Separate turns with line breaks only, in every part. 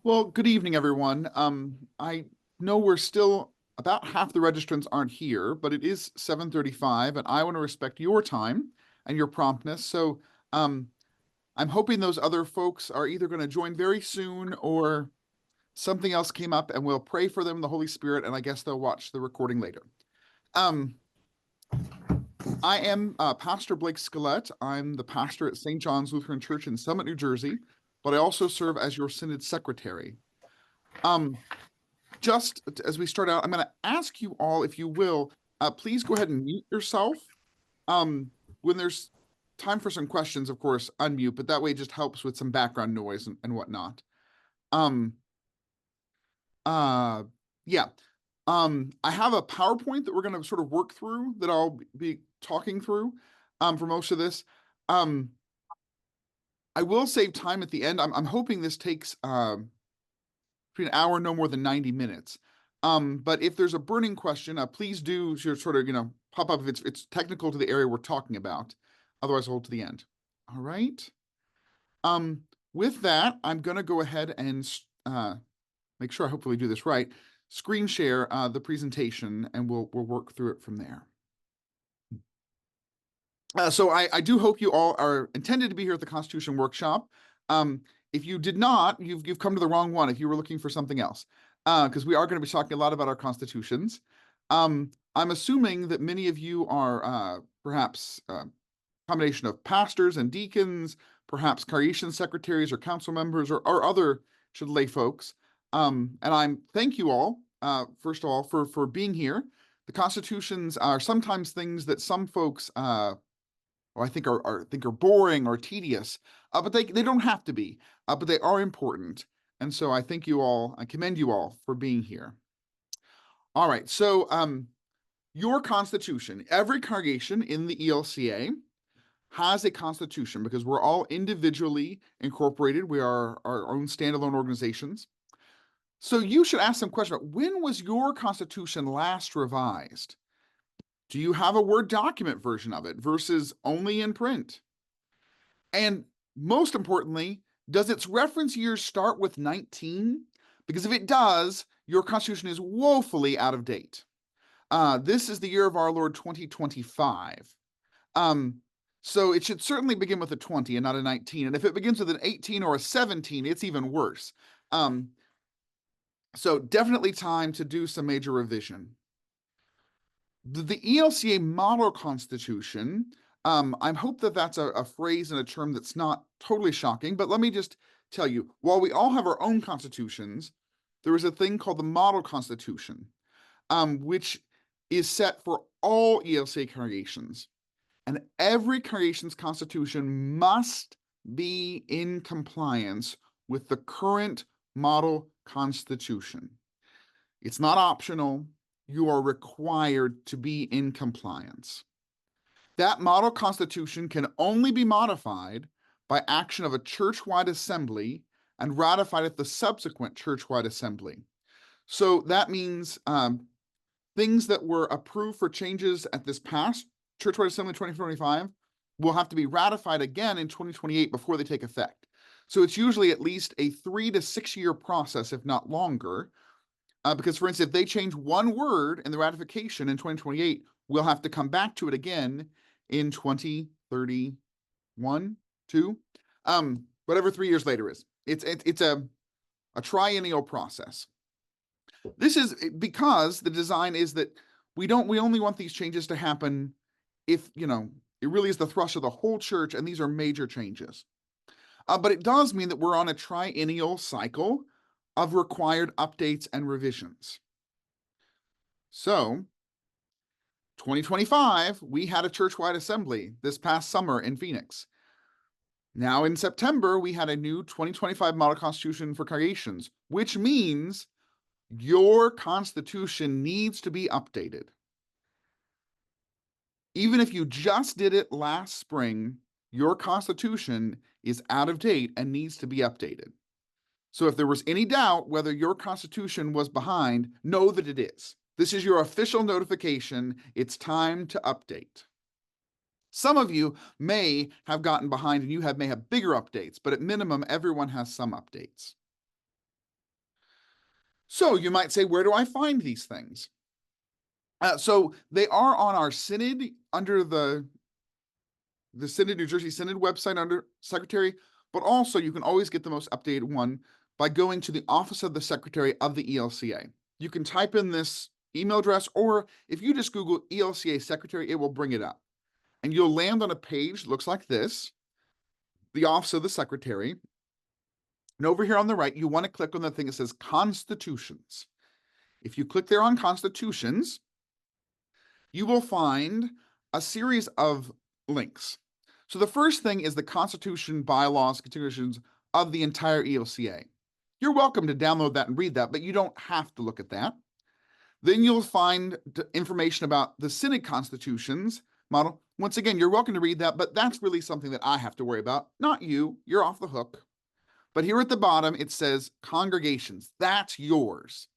Well, good evening, everyone. I know we're still about half the registrants aren't here, but it is 7:35, and I want to respect your time and your promptness. So, um, I'm hoping those other folks are either going to join very soon or something else came up, and we'll pray for them, the Holy Spirit, and I guess they'll watch the recording later. Um, I am Pastor Blake Scalette. I'm the pastor at St. John's Lutheran Church in Summit, New Jersey, but I also serve as your synod secretary. Um, just as we start out, I'm going to ask you all, if you will, please go ahead and mute yourself. When there's time for some questions, of course, unmute, but that way it just helps with some background noise and whatnot. Um, uh, yeah. I have a PowerPoint that we're going to sort of work through that I'll be talking through for most of this. I will save time at the end. I'm hoping this takes between an hour, no more than 90 minutes. But if there's a burning question, please do sort of, pop up if it's technical to the area we're talking about. Otherwise, hold to the end. All right. With that, I'm going to go ahead and make sure I hopefully do this right. Screen share the presentation, and we'll work through it from there. So I do hope you all are intended to be here at the Constitution Workshop. If you did not, you've come to the wrong one if you were looking for something else, because we are going to be talking a lot about our constitutions. I'm assuming that many of you are perhaps a combination of pastors and deacons, perhaps congregation secretaries or council members or other lay folks. And I'm thank you all, first of all, for being here. The constitutions are sometimes things that some folks or I think are boring or tedious, but they don't have to be, but they are important. And so I commend you all for being here. All right, so your constitution, every congregation in the ELCA has a constitution because we're all individually incorporated. We are our own standalone organizations. So you should ask some questions about when was your constitution last revised? Do you have a Word document version of it versus only in print? And most importantly, does its reference years start with 19? Because if it does, your constitution is woefully out of date. This is the year of our Lord 2025. So it should certainly begin with a 20 and not a 19. And if it begins with an 18 or a 17, it's even worse. So definitely time to do some major revision. The ELCA model constitution, I hope that that's a phrase and a term that's not totally shocking, but let me just tell you, while we all have our own constitutions, there is a thing called the model constitution, which is set for all ELCA congregations. And every congregation's constitution must be in compliance with the current model constitution. It's not optional. You are required to be in compliance. That model constitution can only be modified by action of a church-wide assembly and ratified at the subsequent church-wide assembly. So that means things that were approved for changes at this past church-wide assembly 2025 will have to be ratified again in 2028 before they take effect. So it's usually at least a 3 to 6 year process, if not longer, because, for instance, if they change one word in the ratification in 2028, we'll have to come back to it again in 2031, 2, whatever 3 years later is. It's a triennial process. This is because the design is that we only want these changes to happen if, it really is the thrust of the whole church, and these are major changes. But it does mean that we're on a triennial cycle of required updates and revisions. So 2025, we had a church-wide assembly this past summer in Phoenix. Now in September, we had a new 2025 model constitution for congregations, which means your constitution needs to be updated. Even if you just did it last spring, your constitution is out of date and needs to be updated. So if there was any doubt whether your constitution was behind, know that it is. This is your official notification. It's time to update. Some of you may have gotten behind and may have bigger updates, but at minimum, everyone has some updates. So you might say, where do I find these things? So they are on our Synod under the Synod, New Jersey Synod website under Secretary, but also you can always get the most updated one by going to the Office of the Secretary of the ELCA. You can type in this email address, or if you just Google ELCA Secretary, it will bring it up. And you'll land on a page that looks like this, the Office of the Secretary. And over here on the right, you want to click on the thing that says Constitutions. If you click there on Constitutions, you will find a series of links. So the first thing is the Constitution, bylaws, constitutions of the entire ELCA. You're welcome to download that and read that, but you don't have to look at that. Then you'll find information about the Synod constitutions model. Once again, you're welcome to read that, but that's really something that I have to worry about, not you. You're off the hook. But here at the bottom, it says congregations. That's yours.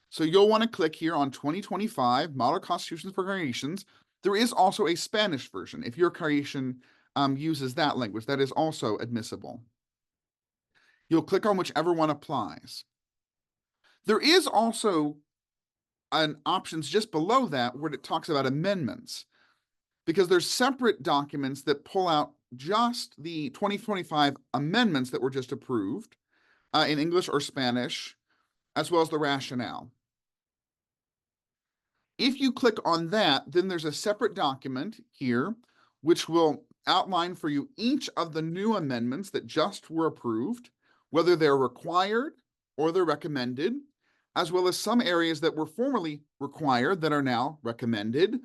So you'll want to click here on 2025 Model Constitutions for Congregations. There is also a Spanish version. If your congregation uses that language, that is also admissible. You'll click on whichever one applies. There is also an options just below that where it talks about amendments, because there's separate documents that pull out just the 2025 amendments that were just approved in English or Spanish, as well as the rationale. If you click on that, then there's a separate document here, which will outline for you each of the new amendments that just were approved, whether they're required or they're recommended, as well as some areas that were formerly required that are now recommended,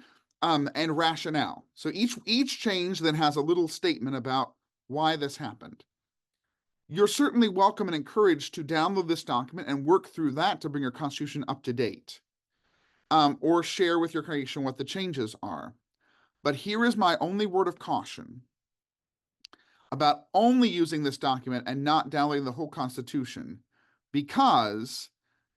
and rationale. So each change then has a little statement about why this happened. You're certainly welcome and encouraged to download this document and work through that to bring your Constitution up to date. Or share with your congregation what the changes are. But here is my only word of caution about only using this document and not downloading the whole Constitution, because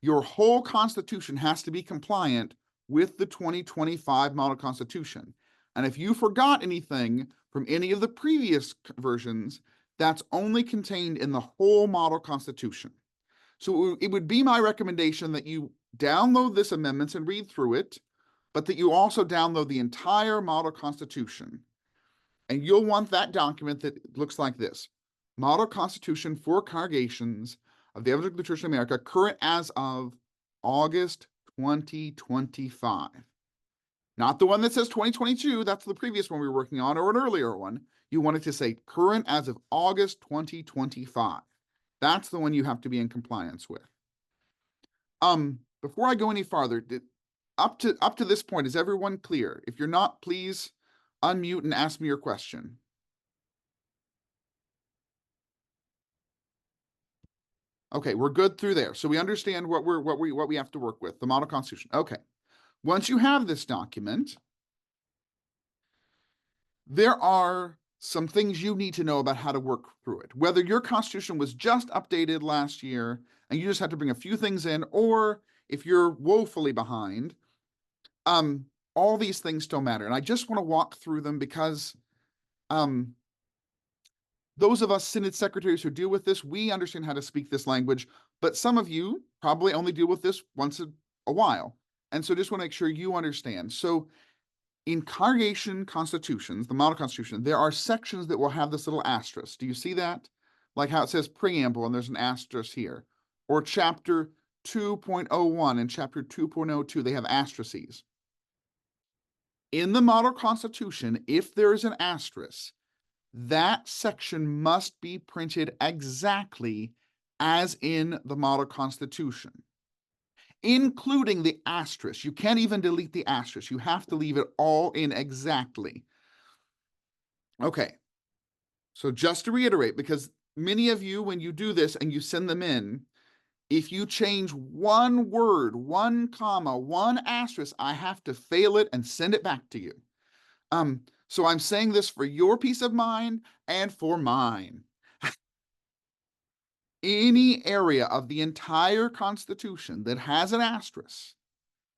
your whole Constitution has to be compliant with the 2025 Model Constitution. And if you forgot anything from any of the previous versions, that's only contained in the whole Model Constitution. So it would be my recommendation that you download this amendments and read through it, but that you also download the entire Model Constitution. And you'll want that document that looks like this: Model Constitution for Congregations of the Evangelical Church in America, current as of August 2025. Not the one that says 2022, that's the previous one we were working on, or an earlier one. You want it to say current as of August 2025. That's the one you have to be in compliance with. Before I go any farther, up to this point, is everyone clear? If you're not, please unmute and ask me your question. Okay, we're good through there. So we understand what we have to work with, the Model Constitution. Okay. Once you have this document, there are some things you need to know about how to work through it. Whether your Constitution was just updated last year and you just had to bring a few things in, or if you're woefully behind, all these things still matter. And I just want to walk through them because those of us Synod secretaries who deal with this, we understand how to speak this language, but some of you probably only deal with this once a while. And so just want to make sure you understand. So in congregation constitutions, the Model Constitution, there are sections that will have this little asterisk. Do you see that? Like how it says preamble and there's an asterisk here. Or chapter 2.01 and chapter 2.02, they have asterisks. In the Model Constitution, if there is an asterisk, that section must be printed exactly as in the Model Constitution, including the asterisk. You can't even delete the asterisk. You have to leave it all in exactly. Okay, so just to reiterate, because many of you, when you do this and you send them in, if you change one word, one comma, one asterisk, I have to fail it and send it back to you. So I'm saying this for your peace of mind and for mine. Any area of the entire Constitution that has an asterisk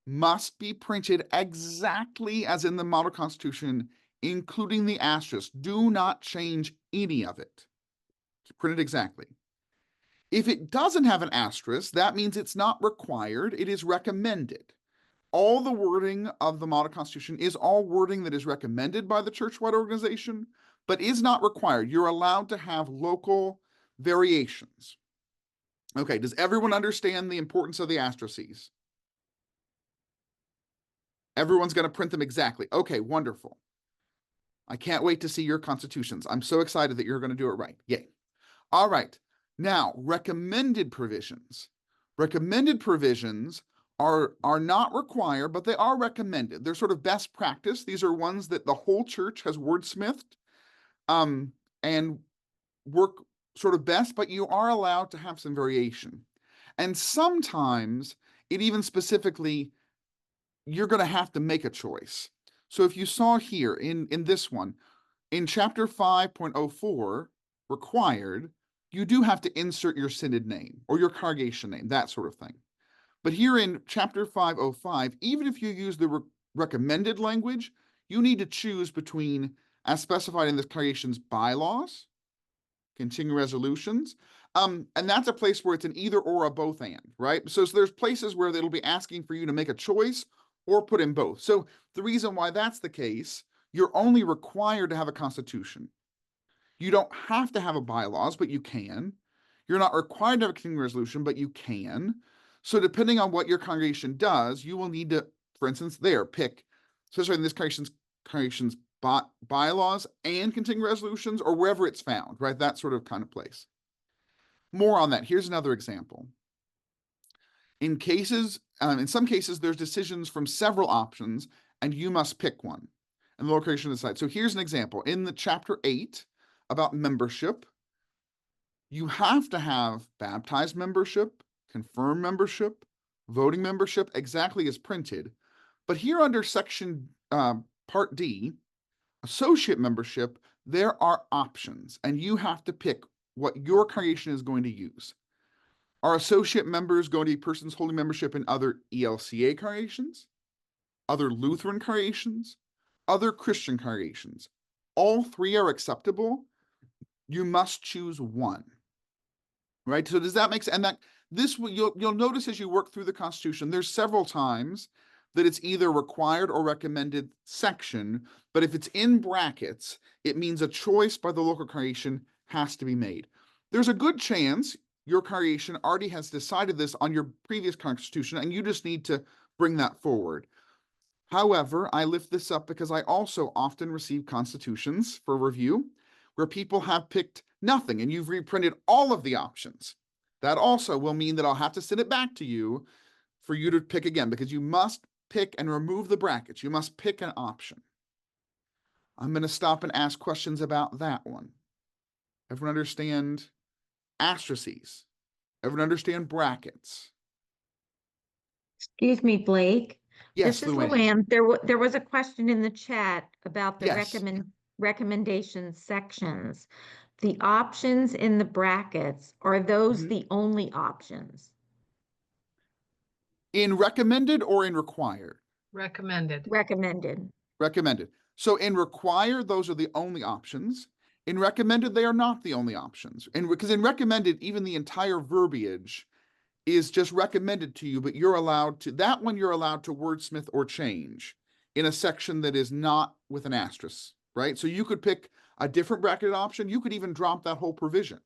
must be printed exactly as in the Model Constitution, including the asterisk. Do not change any of it. Print it exactly. If it doesn't have an asterisk, that means it's not required, it is recommended. All the wording of the model constitution is all wording that is recommended by the church-wide organization, but is not required. You're allowed to have local variations. Okay, does everyone understand the importance of the asterisks? Everyone's going to print them exactly. Okay, wonderful. I can't wait to see your constitutions. I'm so excited that you're going to do it right. Yay. All right. Now, recommended provisions. Recommended provisions are not required, but they are recommended. They're sort of best practice. These are ones that the whole church has wordsmithed and work sort of best, but you are allowed to have some variation. And sometimes it even specifically, you're going to have to make a choice. So if you saw here in this one, in chapter 5.04, required, you do have to insert your synod name or your congregation name, that sort of thing. But here in chapter 505, even if you use the recommended language, you need to choose between, as specified in the congregation's bylaws, continuing resolutions, and that's a place where it's an either or a both and, right? So there's places where it'll be asking for you to make a choice or put in both. So the reason why that's the case, you're only required to have a constitution. You don't have to have a bylaws, but you can. You're not required to have a continuing resolution, but you can. So depending on what your congregation does, you will need to, for instance, pick, especially in this congregation's bylaws and continuing resolutions, or wherever it's found, right? That sort of kind of place. More on that. Here's another example. In some cases, there's decisions from several options, and you must pick one. And the local congregation decides. So here's an example. In the chapter 8 about membership, you have to have baptized membership, confirmed membership, voting membership, exactly as printed. But here under section part D, associate membership, there are options, and you have to pick what your congregation is going to use. Are associate members going to be persons holding membership in other ELCA congregations, other Lutheran congregations, other Christian congregations? All three are acceptable. You must choose one, right? So does that make sense? And that this you'll notice as you work through the Constitution, there's several times that it's either required or recommended section, but if it's in brackets, it means a choice by the local congregation has to be made. There's a good chance your congregation already has decided this on your previous constitution, and you just need to bring that forward. However, I lift this up because I also often receive constitutions for review where people have picked nothing and you've reprinted all of the options. That also will mean that I'll have to send it back to you for you to pick again, because you must pick and remove the brackets. You must pick an option. I'm going to stop and ask questions about that one. Everyone understand asterisks? Everyone understand brackets?
Excuse me, Blake.
Yes,
this is
Luann.
Luann. There was a question in the chat about the
Yes.
recommendation sections. The options in the brackets, are those the only options?
In recommended or in required?
Recommended.
Recommended.
Recommended. So in required, those are the only options. In recommended, they are not the only options. And because in recommended, even the entire verbiage is just recommended to you, but you're allowed to, that one you're allowed to wordsmith or change in a section that is not with an asterisk, right? So you could pick a different bracketed option. You could even drop that whole provision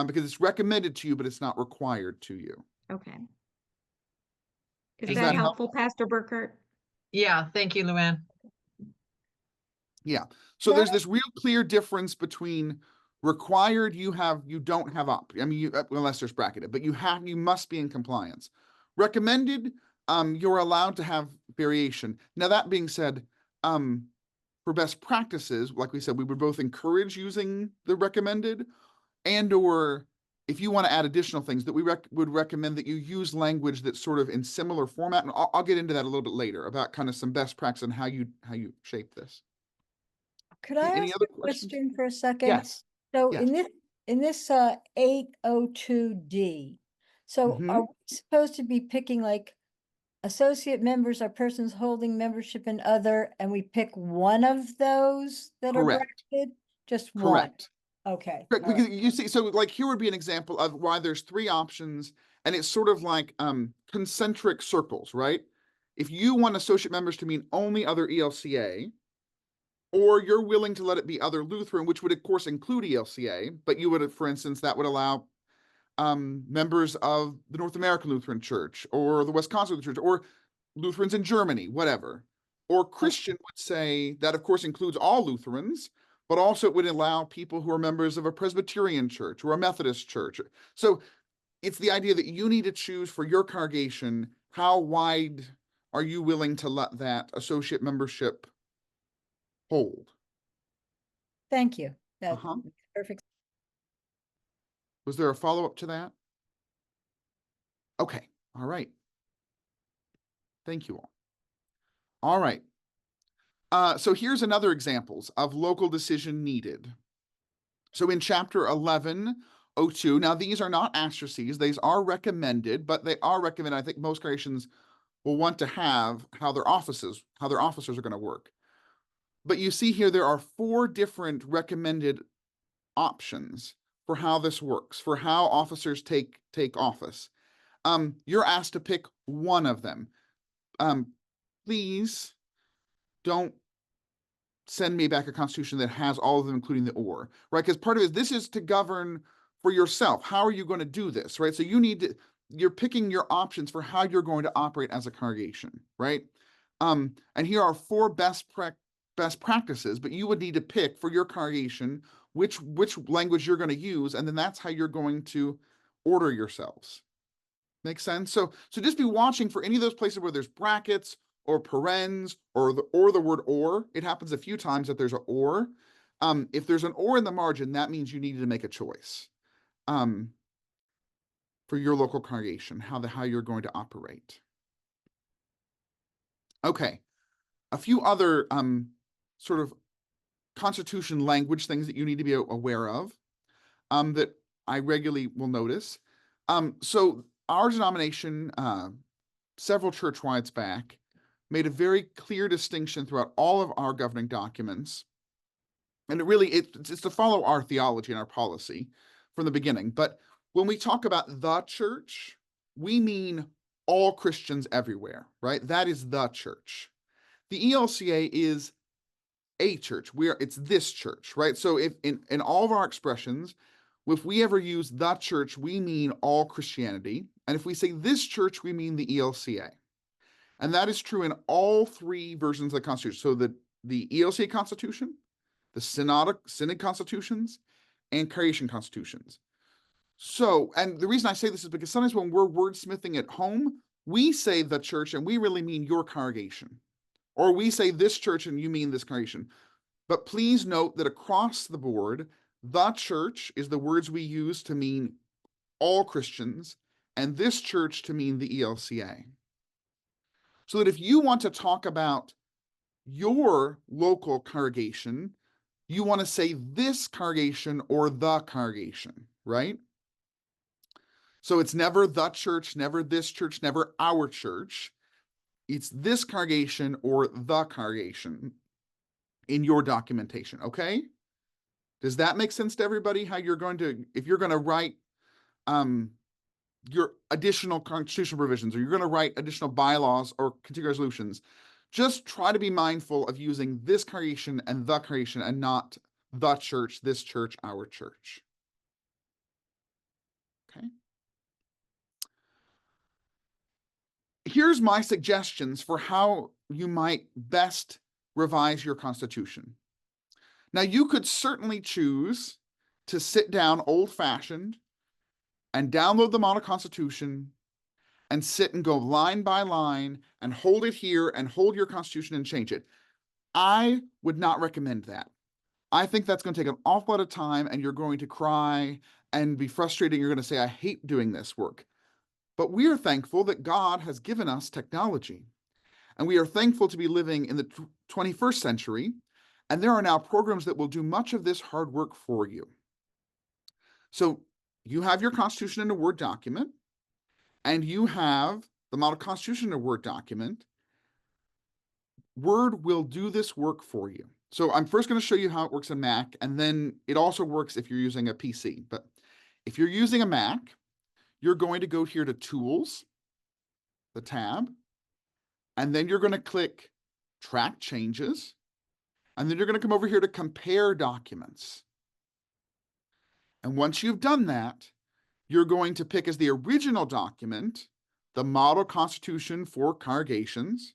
because it's recommended to you, but it's not required to you.
Okay. Is
Does
that
that
helpful, Pastor Burkert?
Yeah, thank you, Luann.
Yeah. So there's this real clear difference between required, you don't have up. I mean, unless there's bracketed, but you must be in compliance. Recommended, you're allowed to have variation. Now, that being said, for best practices, like we said, we would both encourage using the recommended, and or if you want to add additional things, that we would recommend that you use language that's sort of in similar format. And I'll get into that a little bit later about kind of some best practice and how you shape this.
Could I
Any
ask
other
a
questions?
question for a second?
Yes.
So
yes.
in this 802D, so are we supposed to be picking like associate members are persons holding membership in other, and we pick one of those that are
Correct.
bracketed? Just one?
Correct.
Okay.
Correct,
all right.
because you see, so like here would be an example of why there's three options, and it's sort of like concentric circles, right? If you want associate members to mean only other ELCA, or you're willing to let it be other Lutheran, which would of course include ELCA, but you would, for instance, that would allow members of the North American Lutheran Church or the Wisconsin Lutheran Church or Lutherans in Germany, whatever. Or Christian would say that of course includes all Lutherans, but also it would allow people who are members of a Presbyterian church or a Methodist church. So it's the idea that you need to choose for your congregation, how wide are you willing to let that associate membership hold?
Thank you. That
Uh-huh.
makes perfect.
Was there a follow-up to that? Okay, all right. Thank you all. All right. So here's another examples of local decision needed. So in chapter 1102, now these are not asterisks, these are recommended, but they are recommended. I think most congregations will want to have how their officers are going to work. But you see here, there are 4 different recommended options for how this works, for how officers take office. You're asked to pick one of them. Please don't send me back a constitution that has all of them, including the or, right? Because part of it, this is to govern for yourself. How are you going to do this, right? So you're picking your options for how you're going to operate as a congregation, right? And here are 4 best practices, but you would need to pick for your congregation which language you're going to use, and then that's how you're going to order yourselves. Make sense? So just be watching for any of those places where there's brackets or parens or the word or. It happens a few times that there's an or. If there's an or in the margin, that means you needed to make a choice for your local congregation, how you're going to operate. Okay, a few other sort of constitution language things that you need to be aware of that I regularly will notice. So our denomination, several churchwides back, made a very clear distinction throughout all of our governing documents. And it's to follow our theology and our policy from the beginning. But when we talk about the church, we mean all Christians everywhere, right? That is the church. The ELCA is a church. It's this church, right? So if in all of our expressions, if we ever use the church, we mean all Christianity. And if we say this church, we mean the ELCA. And that is true in all 3 versions of the Constitution. So the ELCA Constitution, the Synod Constitutions, and Congregation Constitutions. So, and the reason I say this is because sometimes when we're wordsmithing at home, we say the church and we really mean your congregation. Or we say this church and you mean this congregation. But please note that across the board, the church is the words we use to mean all Christians, and this church to mean the ELCA. So that if you want to talk about your local congregation, you want to say this congregation or the congregation, right? So it's never the church, never this church, never our church. It's this congregation or the congregation in your documentation, okay? Does that make sense to everybody? How you're going to, if you're going to write your additional constitutional provisions, or you're going to write additional bylaws or continuing resolutions, just try to be mindful of using this congregation and the congregation and not the church, this church, our church. Okay. Here's my suggestions for how you might best revise your constitution. Now, you could certainly choose to sit down old-fashioned and download the Model Constitution and sit and go line by line and hold it here and hold your Constitution and change it. I would not recommend that. I think that's going to take an awful lot of time, and you're going to cry and be frustrated. You're going to say, I hate doing this work. But we are thankful that God has given us technology, and we are thankful to be living in the 21st century, and there are now programs that will do much of this hard work for you. So you have your Constitution in a Word document, and you have the Model Constitution in a Word document. Word will do this work for you. So I'm first going to show you how it works in Mac, and then it also works if you're using a PC. But if you're using a Mac, you're going to go here to Tools, the tab, and then you're going to click Track Changes, and then you're going to come over here to Compare Documents. And once you've done that, you're going to pick as the original document the Model Constitution for Congregations.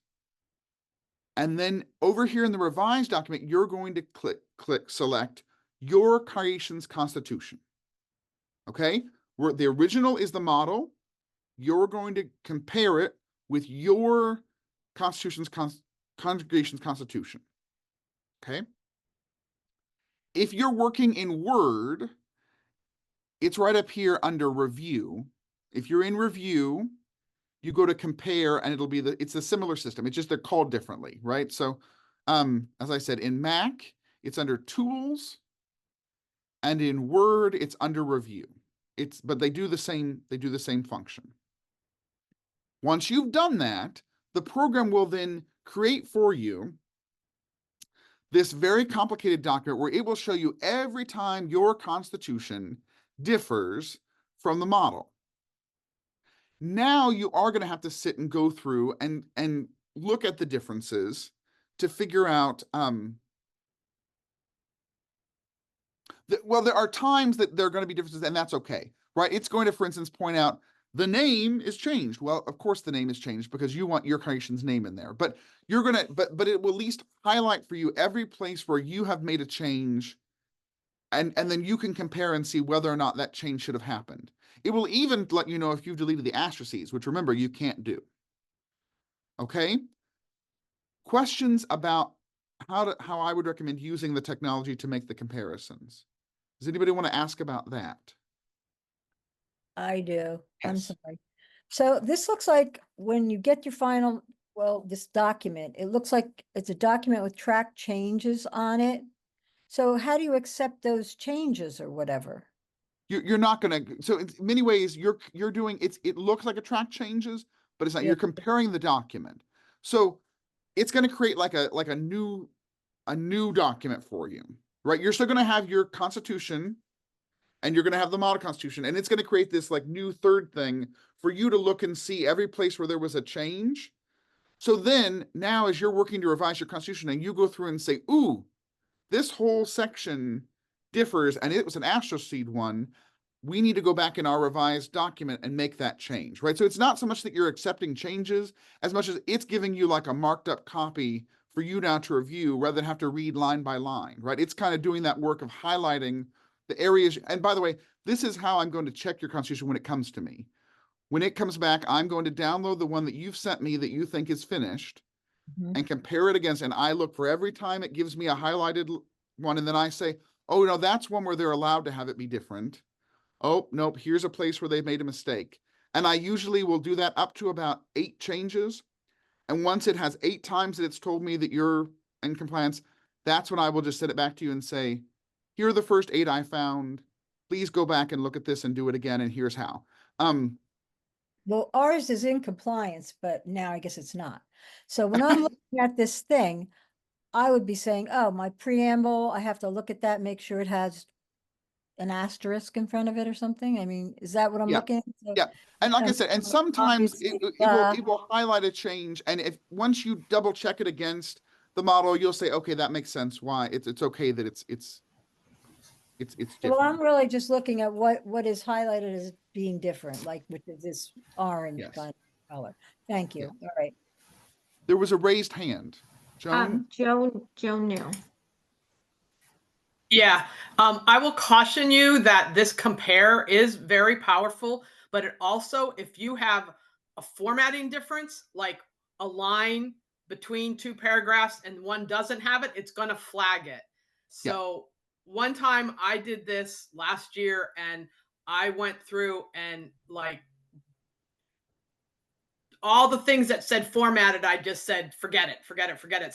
And then over here in the revised document, you're going to select your congregation's constitution. Okay, where the original is the model, you're going to compare it with your congregation's constitution. Okay. If you're working in Word, it's right up here under Review. If you're in Review, you go to Compare, and it'll be it's a similar system. It's just they're called differently, right? So, as I said, in Mac, it's under Tools, and in Word, it's under Review. But they do the same function. Once you've done that, the program will then create for you this very complicated document where it will show you every time your constitution differs from the model. Now you are going to have to sit and go through and look at the differences to figure out, well, there are times that there are going to be differences, and that's okay, right? It's going to, for instance, point out the name is changed. Well, of course the name is changed because you want your congregation's name in there, but you're going to, but it will at least highlight for you every place where you have made a change, and then you can compare and see whether or not that change should have happened. It will even let you know if you've deleted the asterisks, which remember you can't do. Okay? Questions about how I would recommend using the technology to make the comparisons? Does anybody want to ask about that?
I do. I'm
Yes.
sorry. So this looks like when you get your final, this document, it looks like it's a document with track changes on it. So how do you accept those changes or whatever?
You're not going to, so in many ways you're doing, it looks like a track changes, but it's not.
Yeah.
You're comparing the document. So it's going to create like a new document for you, right? You're still going to have your constitution, and you're going to have the model constitution, and it's going to create this like new third thing for you to look and see every place where there was a change. So then now as you're working to revise your constitution and you go through and say, ooh, this whole section differs and it was an astroseed one, we need to go back in our revised document and make that change, right? So it's not so much that you're accepting changes as much as it's giving you like a marked up copy for you now to review rather than have to read line by line, right? It's kind of doing that work of highlighting the areas. And by the way, this is how I'm going to check your constitution when it comes to me. When it comes back, I'm going to download the one that you've sent me that you think is finished and compare it against, and I look for every time it gives me a highlighted one, and then I say, oh, no, that's one where they're allowed to have it be different. Oh, nope, here's a place where they've made a mistake. And I usually will do that up to about 8 changes. And once it has 8 times that it's told me that you're in compliance, that's when I will just send it back to you and say, here are the first 8 I found. Please go back and look at this and do it again, and here's how.
Well, ours is in compliance, but now I guess it's not. So when I'm looking at this thing, I would be saying, oh, my preamble, I have to look at that, make sure it has an asterisk in front of it or something. I mean, is that what I'm
Yeah.
looking at? So,
Yeah. And like I said, and sometimes
obviously,
it will highlight a change. And if once you double check it against the model, you'll say, okay, that makes sense. Why it's okay that it's different.
Well, I'm really just looking at what is highlighted as being different, like which is this orange
Yes.
kind of color. Thank you.
Yeah.
All right.
There was a raised hand. Joan?
Joan New.
Yeah, I will caution you that this compare is very powerful, but it also, if you have a formatting difference, like a line between 2 paragraphs and one doesn't have it, it's going to flag it. So one time I did this last year and I went through and like all the things that said formatted, I just said, forget it,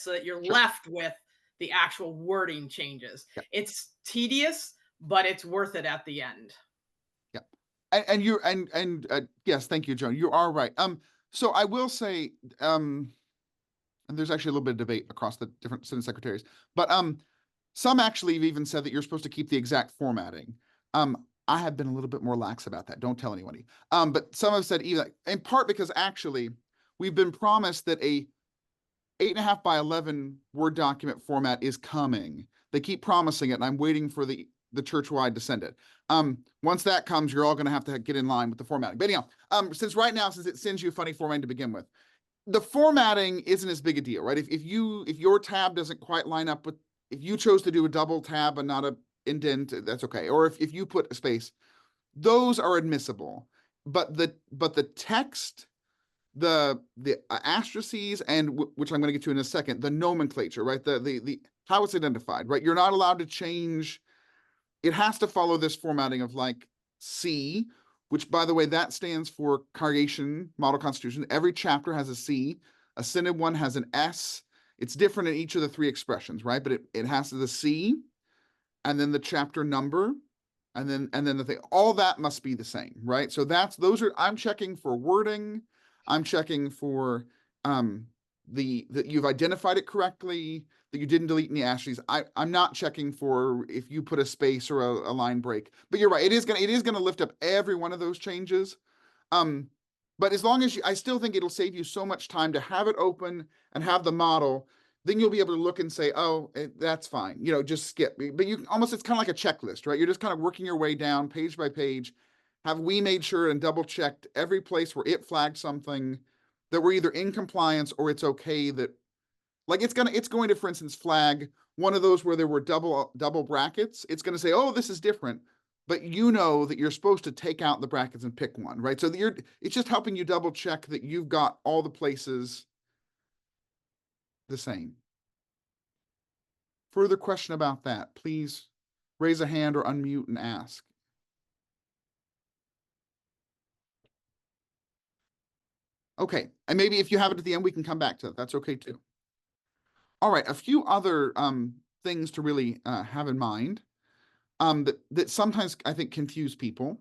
so that you're left with the actual wording changes.
Yep.
It's tedious, but it's worth it at the end.
Yeah. And you yes, thank you, Joan. You are right. So I will say, and there's actually a little bit of debate across the different Synod secretaries, but some actually have even said that you're supposed to keep the exact formatting. I have been a little bit more lax about that. Don't tell anybody. But some have said even in part because actually we've been promised that a 8.5 by 11 Word document format is coming. They keep promising it, and I'm waiting for the church-wide to send it. Once that comes, you're all going to have to get in line with the formatting. But anyhow, since it sends you funny formatting to begin with, the formatting isn't as big a deal, right? If your tab doesn't quite line up with, if you chose to do a double tab and not a indent, that's okay. Or if you put a space, those are admissible. But the text, the asterisks, and which I'm going to get to in a second, the nomenclature, right? The how it's identified, right? You're not allowed to change. It has to follow this formatting of like C, which, by the way, that stands for Congregation Model Constitution. Every chapter has a C. A Synod one has an S. It's different in each of the three expressions, right? But it has the C, and then the chapter number, and then the thing. All that must be the same, right? So I'm checking for wording. I'm checking for that you've identified it correctly, that you didn't delete any asterisks. I'm not checking for if you put a space or a line break. But you're right, it is gonna lift up every one of those changes. But as long as I still think it'll save you so much time to have it open and have the model, then you'll be able to look and say, oh, that's fine. Just skip. But it's kind of like a checklist, right? You're just kind of working your way down page by page. Have we made sure and double checked every place where it flagged something that we're either in compliance or it's okay that, like, it's going to, for instance, flag one of those where there were double brackets. It's going to say, oh, this is different, but you know that you're supposed to take out the brackets and pick one, right? So it's just helping you double check that you've got all the places the same. Further question about that, please raise a hand or unmute and ask. Okay, and maybe if you have it at the end, we can come back to it. That's okay too. All right, a few other things to really have in mind that sometimes I think confuse people.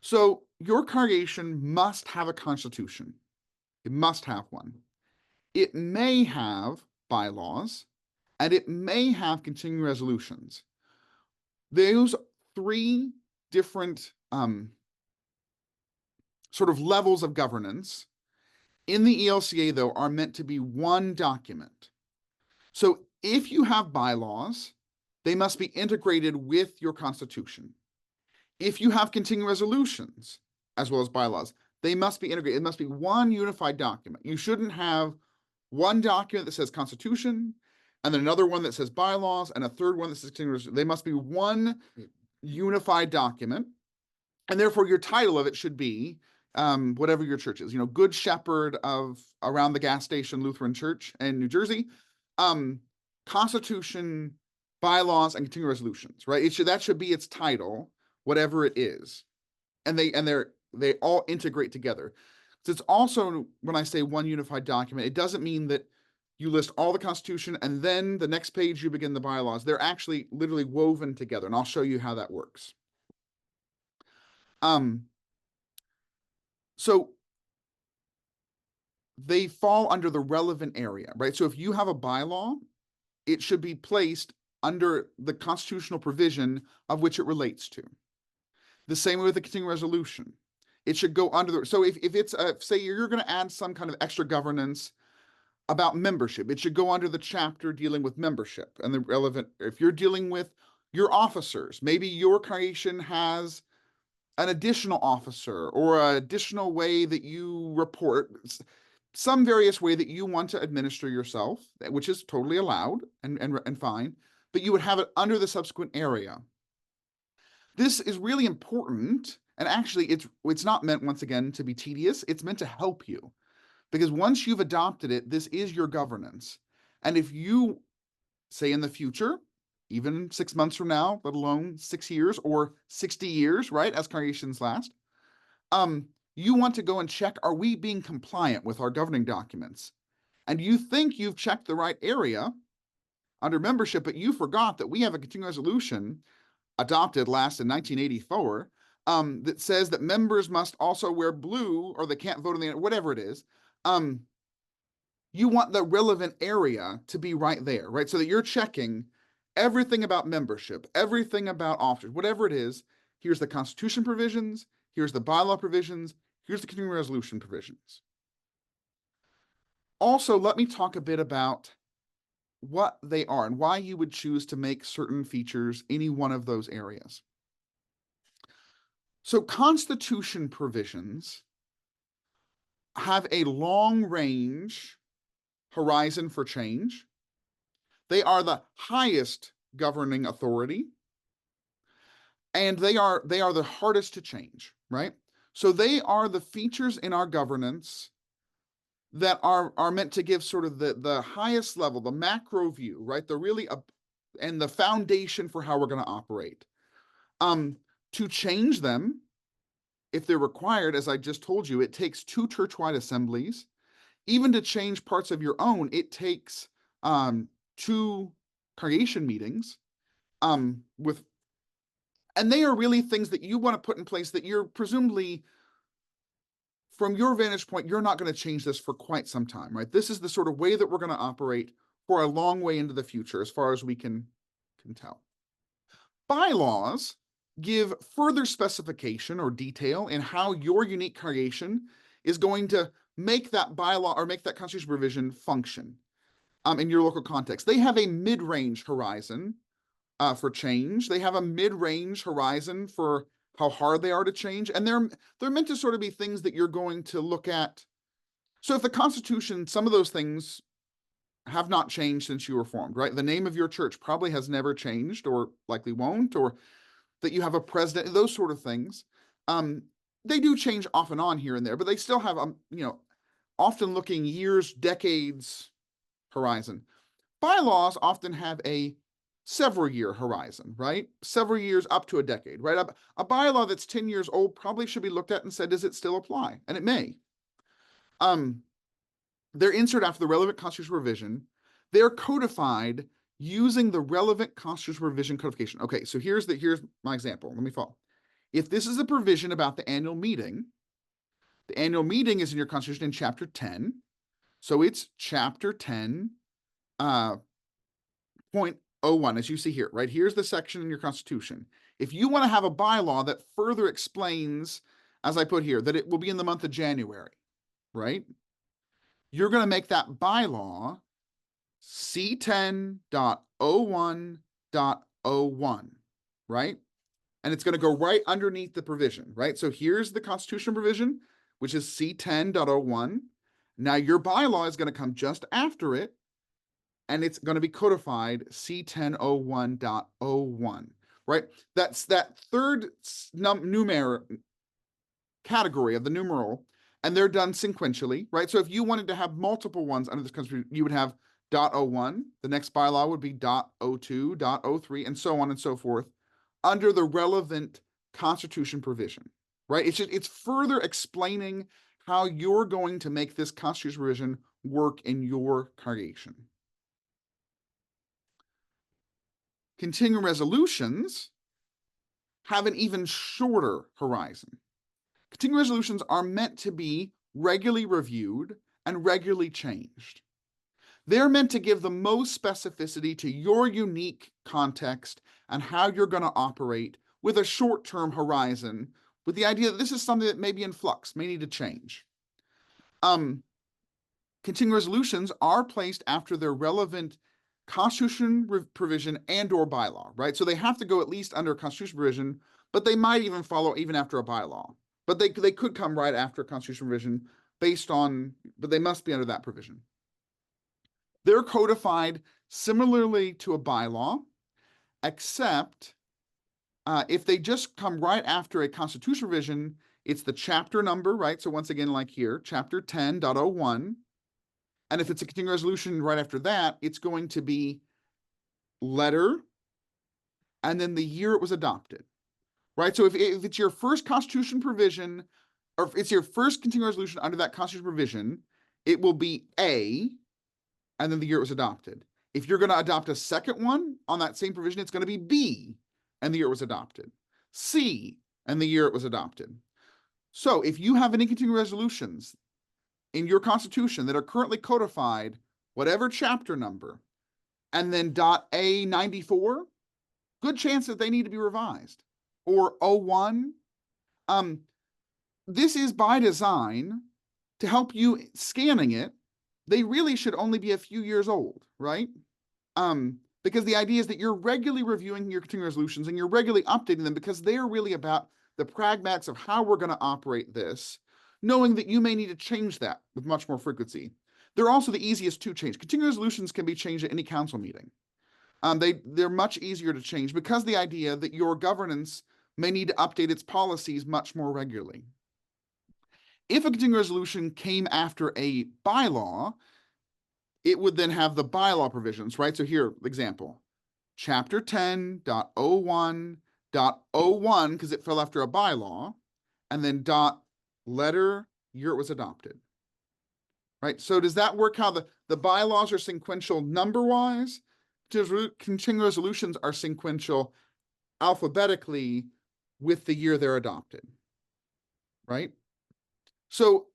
So your congregation must have a constitution. It must have one. It may have bylaws, and it may have continuing resolutions. Those three different sort of levels of governance in the ELCA, though, are meant to be one document. So if you have bylaws, they must be integrated with your constitution. If you have continuing resolutions, as well as bylaws, they must be integrated. It must be one unified document. You shouldn't have one document that says constitution, and then another one that says bylaws, and a third one that says continuing resolution. They must be one unified document, and therefore your title of it should be whatever your church is, Good Shepherd of around the gas station Lutheran Church in New Jersey, Constitution, bylaws, and continuing resolutions, right? That should be its title, whatever it is, and they all integrate together. So it's also, when I say one unified document, it doesn't mean that you list all the Constitution and then the next page you begin the bylaws. They're actually literally woven together, and I'll show you how that works. So they fall under the relevant area, right? So if you have a bylaw, it should be placed under the constitutional provision of which it relates to. The same way with the continuing resolution. It should go under so if it's say you're going to add some kind of extra governance about membership, it should go under the chapter dealing with membership and the relevant. If you're dealing with your officers, maybe your congregation has an additional officer or an additional way that you report, some various way that you want to administer yourself, which is totally allowed and fine, but you would have it under the subsequent area. This is really important, and actually it's not meant, once again, to be tedious. It's meant to help you, because once you've adopted it, this is your governance. And if you, say in the future, even 6 months from now, let alone 6 years or 60 years, right, as congregations last, you want to go and check, are we being compliant with our governing documents? And you think you've checked the right area under membership, but you forgot that we have a continuing resolution adopted last in 1984 that says that members must also wear blue or they can't vote in the, whatever it is. you want the relevant area to be right there, right? So that you're checking everything about membership, everything about officers, whatever it is. Here's the Constitution provisions, here's the bylaw provisions, here's the continuing resolution provisions. Also, let me talk a bit about what they are and why you would choose to make certain features any one of those areas. So Constitution provisions have a long range horizon for change. They are the highest governing authority, and they are the hardest to change, right? So they are the features in our governance that are meant to give sort of the highest level, the macro view, right? The really and the foundation for how we're going to operate. To change them, if they're required, as I just told you, it takes 2 church-wide assemblies. Even to change parts of your own, it takes 2 congregation meetings and they are really things that you want to put in place that you're presumably, from your vantage point, you're not going to change this for quite some time, right? This is the sort of way that we're going to operate for a long way into the future, as far as we can tell. Bylaws give further specification or detail in how your unique congregation is going to make that bylaw or make that constitution provision function in your local context. They have a mid-range horizon for change. They have a mid-range horizon for how hard they are to change, and they're meant to sort of be things that you're going to look at. So if the Constitution, some of those things have not changed since you were formed, right? The name of your church probably has never changed, or likely won't, or that you have a president, those sort of things. They do change off and on here and there, but they still have, often looking years, decades horizon. Bylaws often have a several year horizon, right? Several years up to a decade, right? A bylaw that's 10 years old probably should be looked at and said, does it still apply? And it may. They're inserted after the relevant constitutional revision. They're codified using the relevant constitutional revision codification. Okay, so here's my example. Let me follow. If this is a provision about the annual meeting is in your Constitution in Chapter 10. So it's Chapter 10, point 01, as you see here, right? Here's the section in your Constitution. If you want to have a bylaw that further explains, as I put here, that it will be in the month of January, right? You're going to make that bylaw C10.01.01, right? And it's going to go right underneath the provision, right? So here's the Constitution provision, which is C10.01. Now your bylaw is going to come just after it, and it's going to be codified C10.01.01, right? That's that third category of the numeral, and they're done sequentially, right? So if you wanted to have multiple ones under this Constitution, you would have .01, the next bylaw would be .02, .03, and so on and so forth, under the relevant Constitution provision, right? It's further explaining how you're going to make this Constitution provision work in your congregation. Continuing resolutions have an even shorter horizon. Continuing resolutions are meant to be regularly reviewed and regularly changed. They're meant to give the most specificity to your unique context and how you're going to operate with a short-term horizon, with the idea that this is something that may be in flux, may need to change. Continuing resolutions are placed after their relevant Constitution provision and or bylaw, right? So they have to go at least under a Constitution provision, but they might even follow even after a bylaw. But they could come right after a Constitution provision but they must be under that provision. They're codified similarly to a bylaw, except if they just come right after a Constitution revision, it's the chapter number, right? So once again, like here, Chapter 10.01. And if it's a continuing resolution right after that, it's going to be letter and then the year it was adopted, right? So if it's your first Constitution provision, or if it's your first continuing resolution under that Constitution provision, it will be A, and then the year it was adopted. If you're going to adopt a second one on that same provision, it's going to be B, and the year it was adopted. C, and the year it was adopted. So if you have any continuing resolutions in your constitution that are currently codified, whatever chapter number, and then .A94, good chance that they need to be revised. Or 01. This is by design to help you scanning it. They really should only be a few years old, right? Because the idea is that you're regularly reviewing your continuing resolutions and you're regularly updating them because they are really about the pragmatics of how we're going to operate this, knowing that you may need to change that with much more frequency. They're also the easiest to change. Continuing resolutions can be changed at any council meeting. They're much easier to change because the idea that your governance may need to update its policies much more regularly. If a continuing resolution came after a bylaw, it would then have the bylaw provisions, right? So here, example, chapter 10.01.01, because it fell after a bylaw, and then letter, year it was adopted. Right? So does that work how the bylaws are sequential number-wise? Continuing resolutions are sequential alphabetically with the year they're adopted. Right? So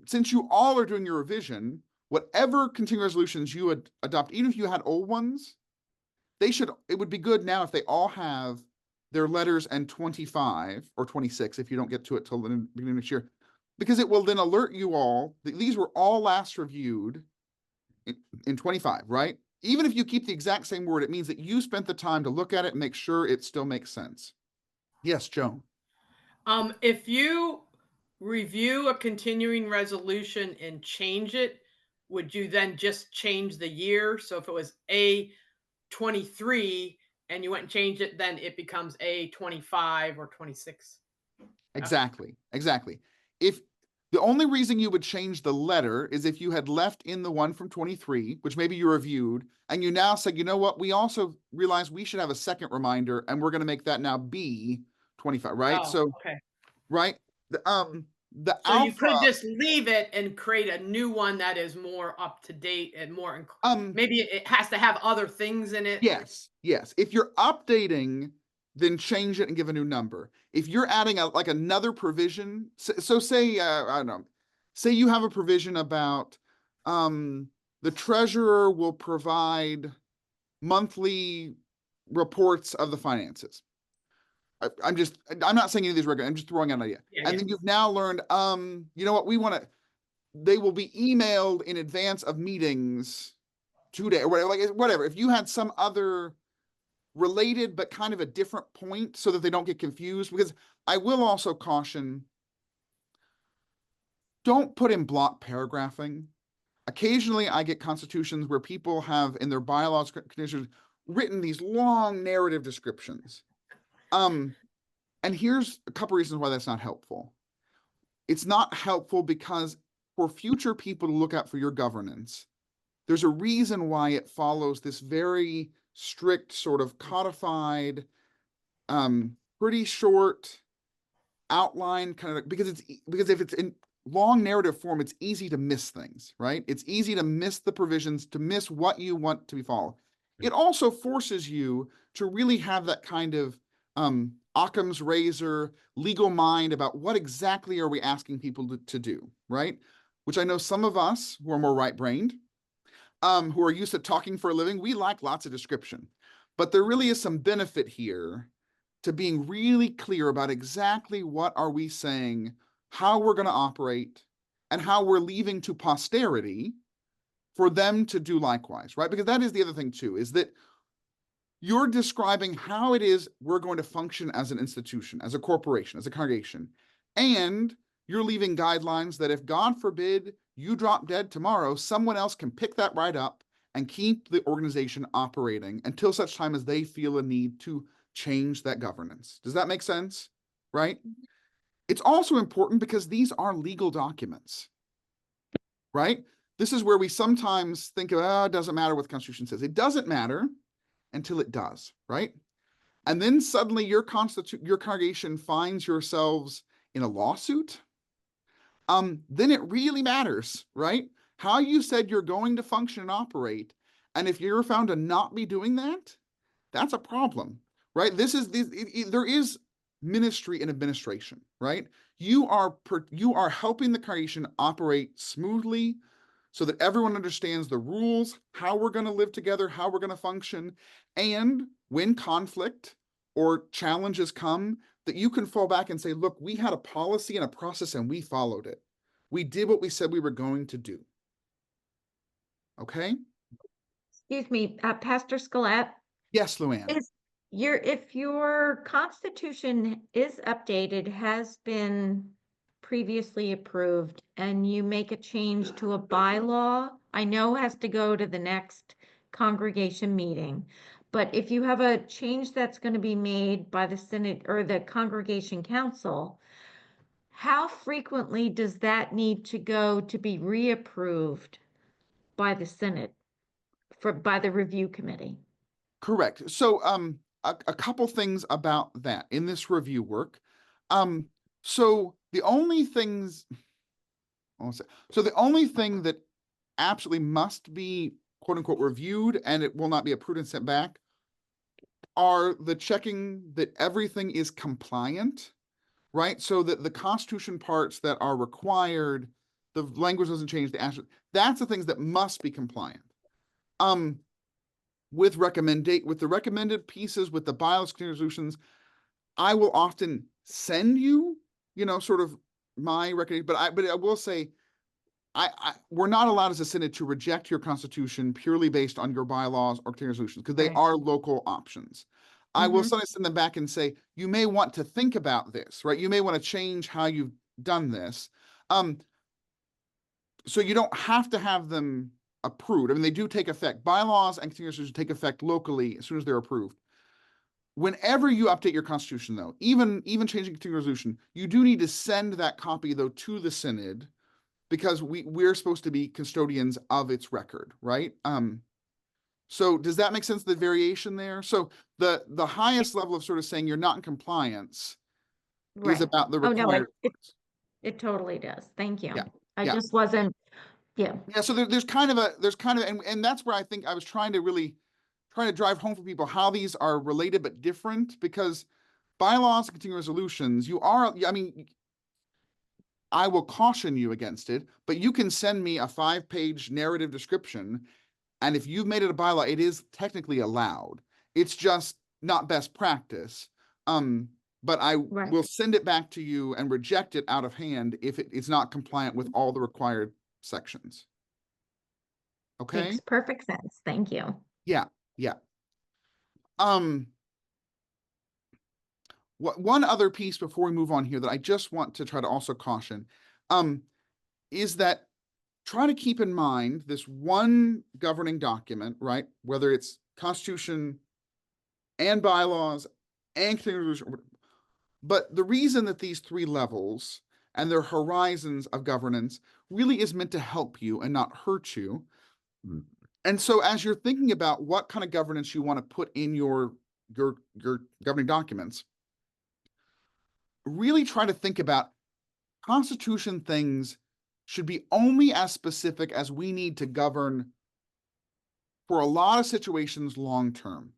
since you all are doing your revision, whatever continuing resolutions you would adopt, even if you had old ones, it would be good now if they all have their letters and 25 or 26 if you don't get to it till the beginning of next year, because it will then alert you all that these were all last reviewed in 25, right? Even if you keep the exact same word, it means that you spent the time to look at it and make sure it still makes sense. Yes, Joan.
If you review a continuing resolution and change it, would you then just change the year? So if it was A23 and you went and changed it, then it becomes A25 or 26.
Exactly. If the only reason you would change the letter is if you had left in the one from 23, which maybe you reviewed, and you now said, you know what, we also realized we should have a second reminder, and we're going to make that now B25, right?
Oh,
So,
okay.
right,
So
alpha,
you could just leave it and create a new one that is more up to date and more. Maybe it has to have other things in it.
Yes. If you're updating, then change it and give a new number. If you're adding another provision, so say, I don't know, say you have a provision about the treasurer will provide monthly reports of the finances. I'm not saying any of these regular, I'm just throwing out an idea.
Yeah,
and then you've now learned, you know what, they will be emailed in advance of meetings today or whatever. If you had some other related but kind of a different point so that they don't get confused, because I will also caution, don't put in block paragraphing. Occasionally I get constitutions where people have in their bylaws written these long narrative descriptions. And here's a couple reasons why that's not helpful. It's not helpful because for future people to look at for your governance, there's a reason why it follows this very strict sort of codified, pretty short outline kind of, because if it's in long narrative form, it's easy to miss things, right? It's easy to miss the provisions, to miss what you want to be followed. It also forces you to really have that kind of Occam's razor legal mind about what exactly are we asking people to do, right? Which I know some of us who are more right-brained, who are used to talking for a living, we like lots of description. But there really is some benefit here to being really clear about exactly what are we saying, how we're going to operate, and how we're leaving to posterity for them to do likewise, right? Because that is the other thing too, is that you're describing how it is we're going to function as an institution, as a corporation, as a congregation. And you're leaving guidelines that if, God forbid, you drop dead tomorrow, someone else can pick that right up and keep the organization operating until such time as they feel a need to change that governance. Does that make sense? Right? It's also important because these are legal documents, right? This is where we sometimes think of, it doesn't matter what the Constitution says. It doesn't matter until it does, right? And then suddenly your congregation finds yourselves in a lawsuit. Then it really matters, right? How you said you're going to function and operate. And if you're found to not be doing that, that's a problem, right? There is ministry and administration, right? You are helping the congregation operate smoothly so that everyone understands the rules, how we're going to live together, how we're going to function, and when conflict or challenges come, that you can fall back and say, look, we had a policy and a process and we followed it. We did what we said we were going to do. Okay?
Excuse me, Pastor Scalette,
Yes, Luann.
if your constitution is updated, has been previously approved, and you make a change to a bylaw, I know has to go to the next congregation meeting, but if you have a change that's going to be made by the Synod or the Congregation Council, how frequently does that need to go to be reapproved by the Synod by the review committee?
Correct. So a couple things about that in this review work. So the only things so the only thing that absolutely must be quote unquote reviewed and it will not be approved and sent back are the checking that everything is compliant, right? So that the Constitution parts that are required, the language doesn't change, that's the things that must be compliant. With the recommended pieces, with the bylaws resolutions, I will often send you, sort of my recommendation, but I will say, we're not allowed as a Synod to reject your Constitution purely based on your bylaws or resolutions because they
Right.
are local options. I will sometimes send them back and say, you may want to think about this, right? You may want to change how you've done this. So you don't have to have them approved. I mean, they do take effect. Bylaws and continuing resolutions take effect locally as soon as they're approved. Whenever you update your Constitution, though, even changing continuing resolution, you do need to send that copy, though, to the Synod because we're supposed to be custodians of its record, right? So does that make sense, the variation there? So the highest level of sort of saying you're not in compliance is
Right.
about the
Oh, no,
required.
it totally does. Thank you.
Yeah,
I
yeah.
just wasn't, yeah.
Yeah, so there's kind of and that's where I think I was trying to drive home for people how these are related but different, because bylaws and continuing resolutions, I will caution you against it, but you can send me a 5-page narrative description, and if you've made it a bylaw, it is technically allowed. It's just not best practice. But I
Right.
will send it back to you and reject it out of hand if it's not compliant with all the required sections. Okay?
Makes perfect sense. Thank you.
Yeah. One other piece before we move on here that I just want to try to also caution, is that try to keep in mind this one governing document, right? Whether it's Constitution and bylaws and continuing resolution, but the reason that these 3 levels and their horizons of governance really is meant to help you and not hurt you. And so as you're thinking about what kind of governance you want to put in your governing documents, really try to think about Constitution things should be only as specific as we need to govern for a lot of situations long term.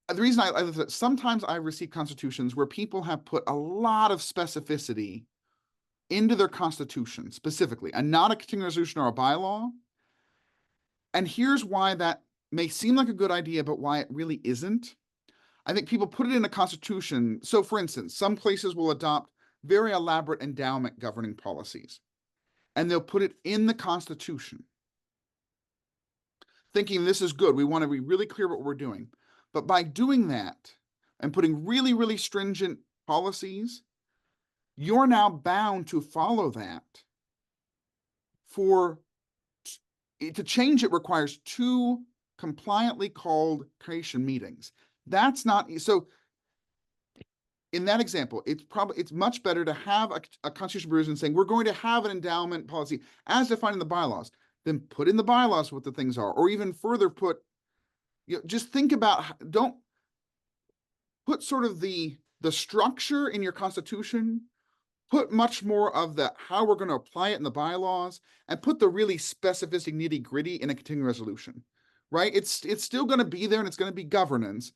The reason sometimes I receive constitutions where people have put a lot of specificity into their constitution specifically, and not a continuing resolution or a bylaw. And here's why that may seem like a good idea, but why it really isn't. I think people put it in a constitution. So for instance, some places will adopt very elaborate endowment governing policies, and they'll put it in the Constitution, thinking this is good. We want to be really clear what we're doing. But by doing that and putting really, really stringent policies, you're now bound to follow that. To change it requires 2 compliantly called creation meetings. That's not, so in that example, it's much better to have a constitutional provision saying we're going to have an endowment policy as defined in the bylaws, than put in the bylaws what the things are, or even further just think about, don't put sort of the structure in your Constitution, put much more of the how we're going to apply it in the bylaws, and put the really specific nitty-gritty in a continuing resolution, right? It's still going to be there and it's going to be governance,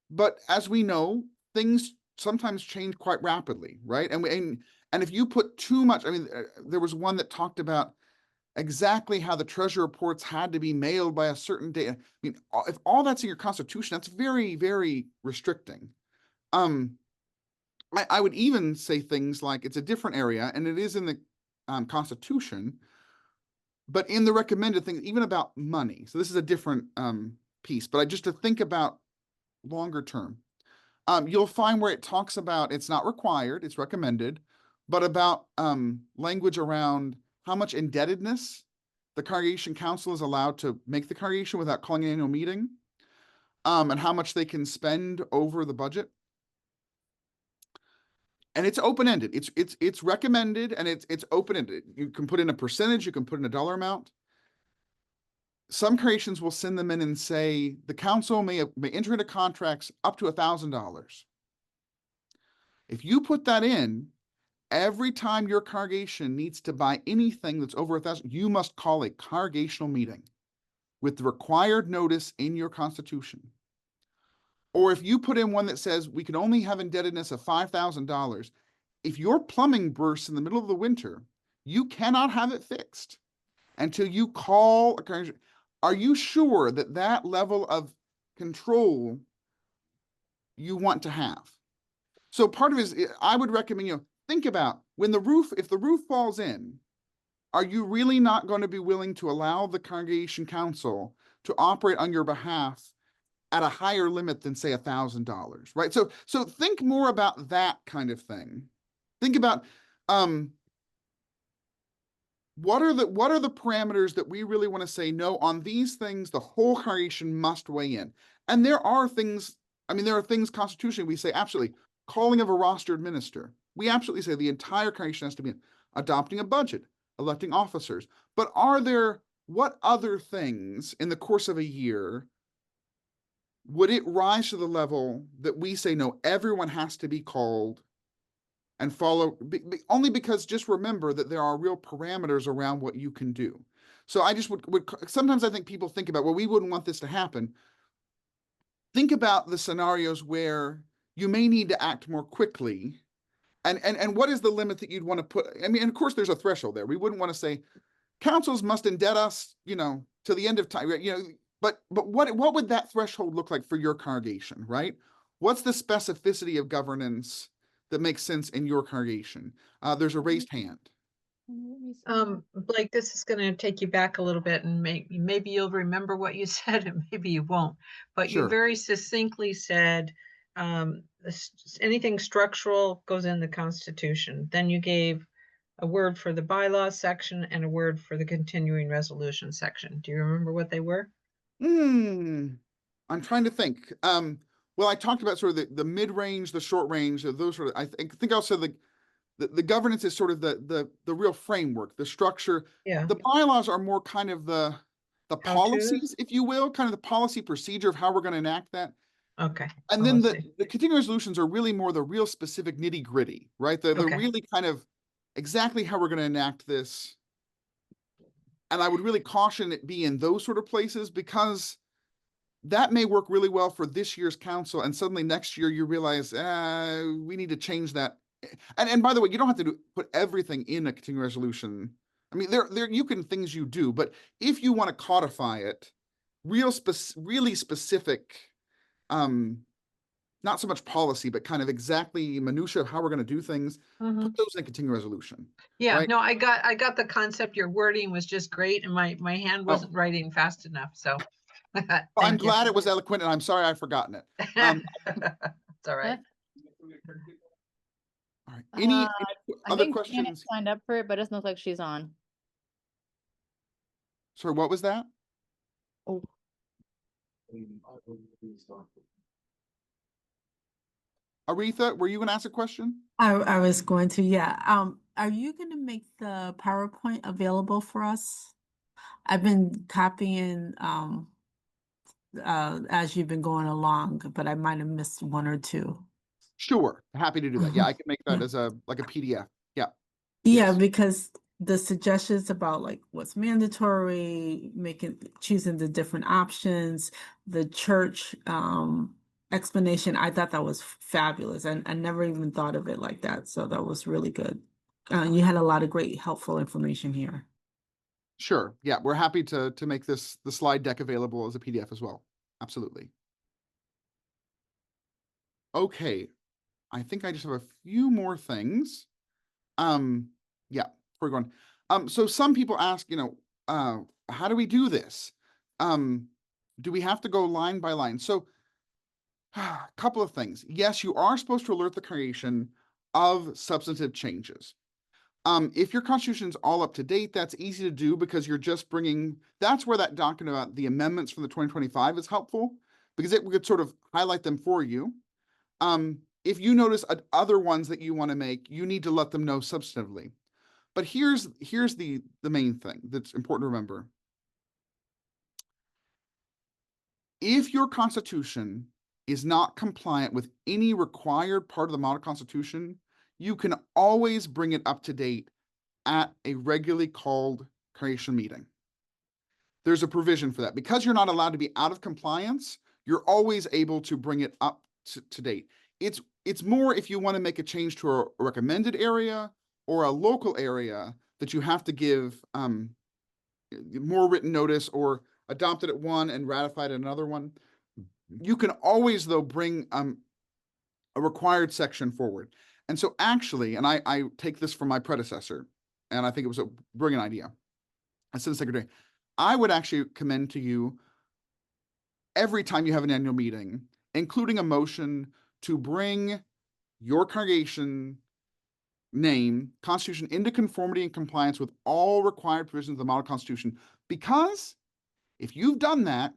but as we know, things sometimes change quite rapidly, right? And if you put too much, I mean, there was one that talked about exactly how the treasury reports had to be mailed by a certain date. I mean, if all that's in your constitution, that's very, very restricting. I would even say things like it's a different area and it is in the Constitution, but in the recommended things, even about money. So this is a different piece, but just to think about longer term. You'll find where it talks about, it's not required, it's recommended, but about language around how much indebtedness the Congregation Council is allowed to make the congregation without calling an annual meeting, and how much they can spend over the budget. And it's open-ended. It's recommended and it's open-ended. You can put in a percentage, you can put in a dollar amount. Some congregations will send them in and say the council may enter into contracts up to $1,000. If you put that in, every time your congregation needs to buy anything that's over 1,000, you must call a congregational meeting with the required notice in your constitution. Or if you put in one that says we can only have indebtedness of $5,000, if your plumbing bursts in the middle of the winter, you cannot have it fixed until you call a congregation. Are you sure that that level of control you want to have? So part of it is, I would recommend, think about if the roof falls in, are you really not going to be willing to allow the congregation council to operate on your behalf at a higher limit than say $1,000, right? So think more about that kind of thing. Think about what are the parameters that we really want to say no on these things? The whole congregation must weigh in, and there are things. I mean, there are things constitutionally we say absolutely. Calling of a rostered minister, we absolutely say the entire congregation has to be in. Adopting a budget, electing officers. But what other things in the course of a year would it rise to the level that we say, no, everyone has to be called and follow, only because just remember that there are real parameters around what you can do. So I just would sometimes I think people think about, well, we wouldn't want this to happen. Think about the scenarios where you may need to act more quickly. And what is the limit that you'd want to put? I mean, and of course, there's a threshold there. We wouldn't want to say councils must indebt us, to the end of time, but what would that threshold look like for your congregation, right? What's the specificity of governance that makes sense in your congregation? There's a raised hand.
Blake, this is going to take you back a little bit, and maybe you'll remember what you said and maybe you won't, but
Sure.
You very succinctly said anything structural goes in the Constitution. Then you gave a word for the bylaws section and a word for the continuing resolution section. Do you remember what they were?
I'm trying to think. Well, I talked about sort of the mid-range, the short range, those sort of, I think also the governance is sort of the real framework, the structure.
Yeah.
The bylaws are more kind of the policies, if you will, kind of the policy procedure of how we're going to enact that.
Okay.
And then the continuing resolutions are really more the real specific nitty gritty, right? They're really kind of exactly how we're going to enact this. And I would really caution it be in those sort of places, because that may work really well for this year's council. And suddenly next year you realize, we need to change that. And by the way, you don't have to put everything in a continuing resolution. I mean, you can things you do, but if you want to codify it, really specific, not so much policy, but kind of exactly minutia of how we're going to do things, put those in a continuing resolution.
Yeah,
right?
no, I got the concept. Your wording was just great, and my hand wasn't writing fast enough. So
I'm glad it was eloquent, and I'm sorry I've forgotten it.
It's all right.
All right. Any
I
other
think Janet
questions?
signed up for it, but it doesn't look like she's on.
Sorry, what was that?
Oh.
Aretha, were you going to ask a question?
I was going to, yeah. Are you going to make the PowerPoint available for us? I've been copying as you've been going along, but I might have missed one or two.
Sure, happy to do that. Yeah, I can make that as like a PDF. Yeah.
Yeah,
Yes.
because the suggestions about like what's mandatory, choosing the different options, the church explanation. I thought that was fabulous, and I never even thought of it like that. So that was really good. You had a lot of great, helpful information here.
Sure. Yeah, we're happy to make the slide deck available as a PDF as well. Absolutely. Okay, I think I just have a few more things. Yeah, we're going. So some people ask, how do we do this? Do we have to go line by line? So a couple of things. Yes, you are supposed to alert the congregation of substantive changes. If your constitution's all up to date, that's easy to do because you're just that's where that document about the amendments from the 2025 is helpful, because it would sort of highlight them for you. If you notice other ones that you want to make, you need to let them know substantively. But here's the main thing that's important to remember. If your constitution is not compliant with any required part of the model constitution, you can always bring it up to date at a regularly called congregation meeting. There's a provision for that. Because you're not allowed to be out of compliance, you're always able to bring it up to date. It's more if you want to make a change to a recommended area or a local area that you have to give more written notice, or adopt it at one and ratified at another one. You can always, though, bring a required section forward. And so actually, and I take this from my predecessor, and I think it was a brilliant idea. I said to the secretary, I would actually commend to you every time you have an annual meeting, including a motion to bring your congregation name, constitution into conformity and compliance with all required provisions of the model constitution. Because if you've done that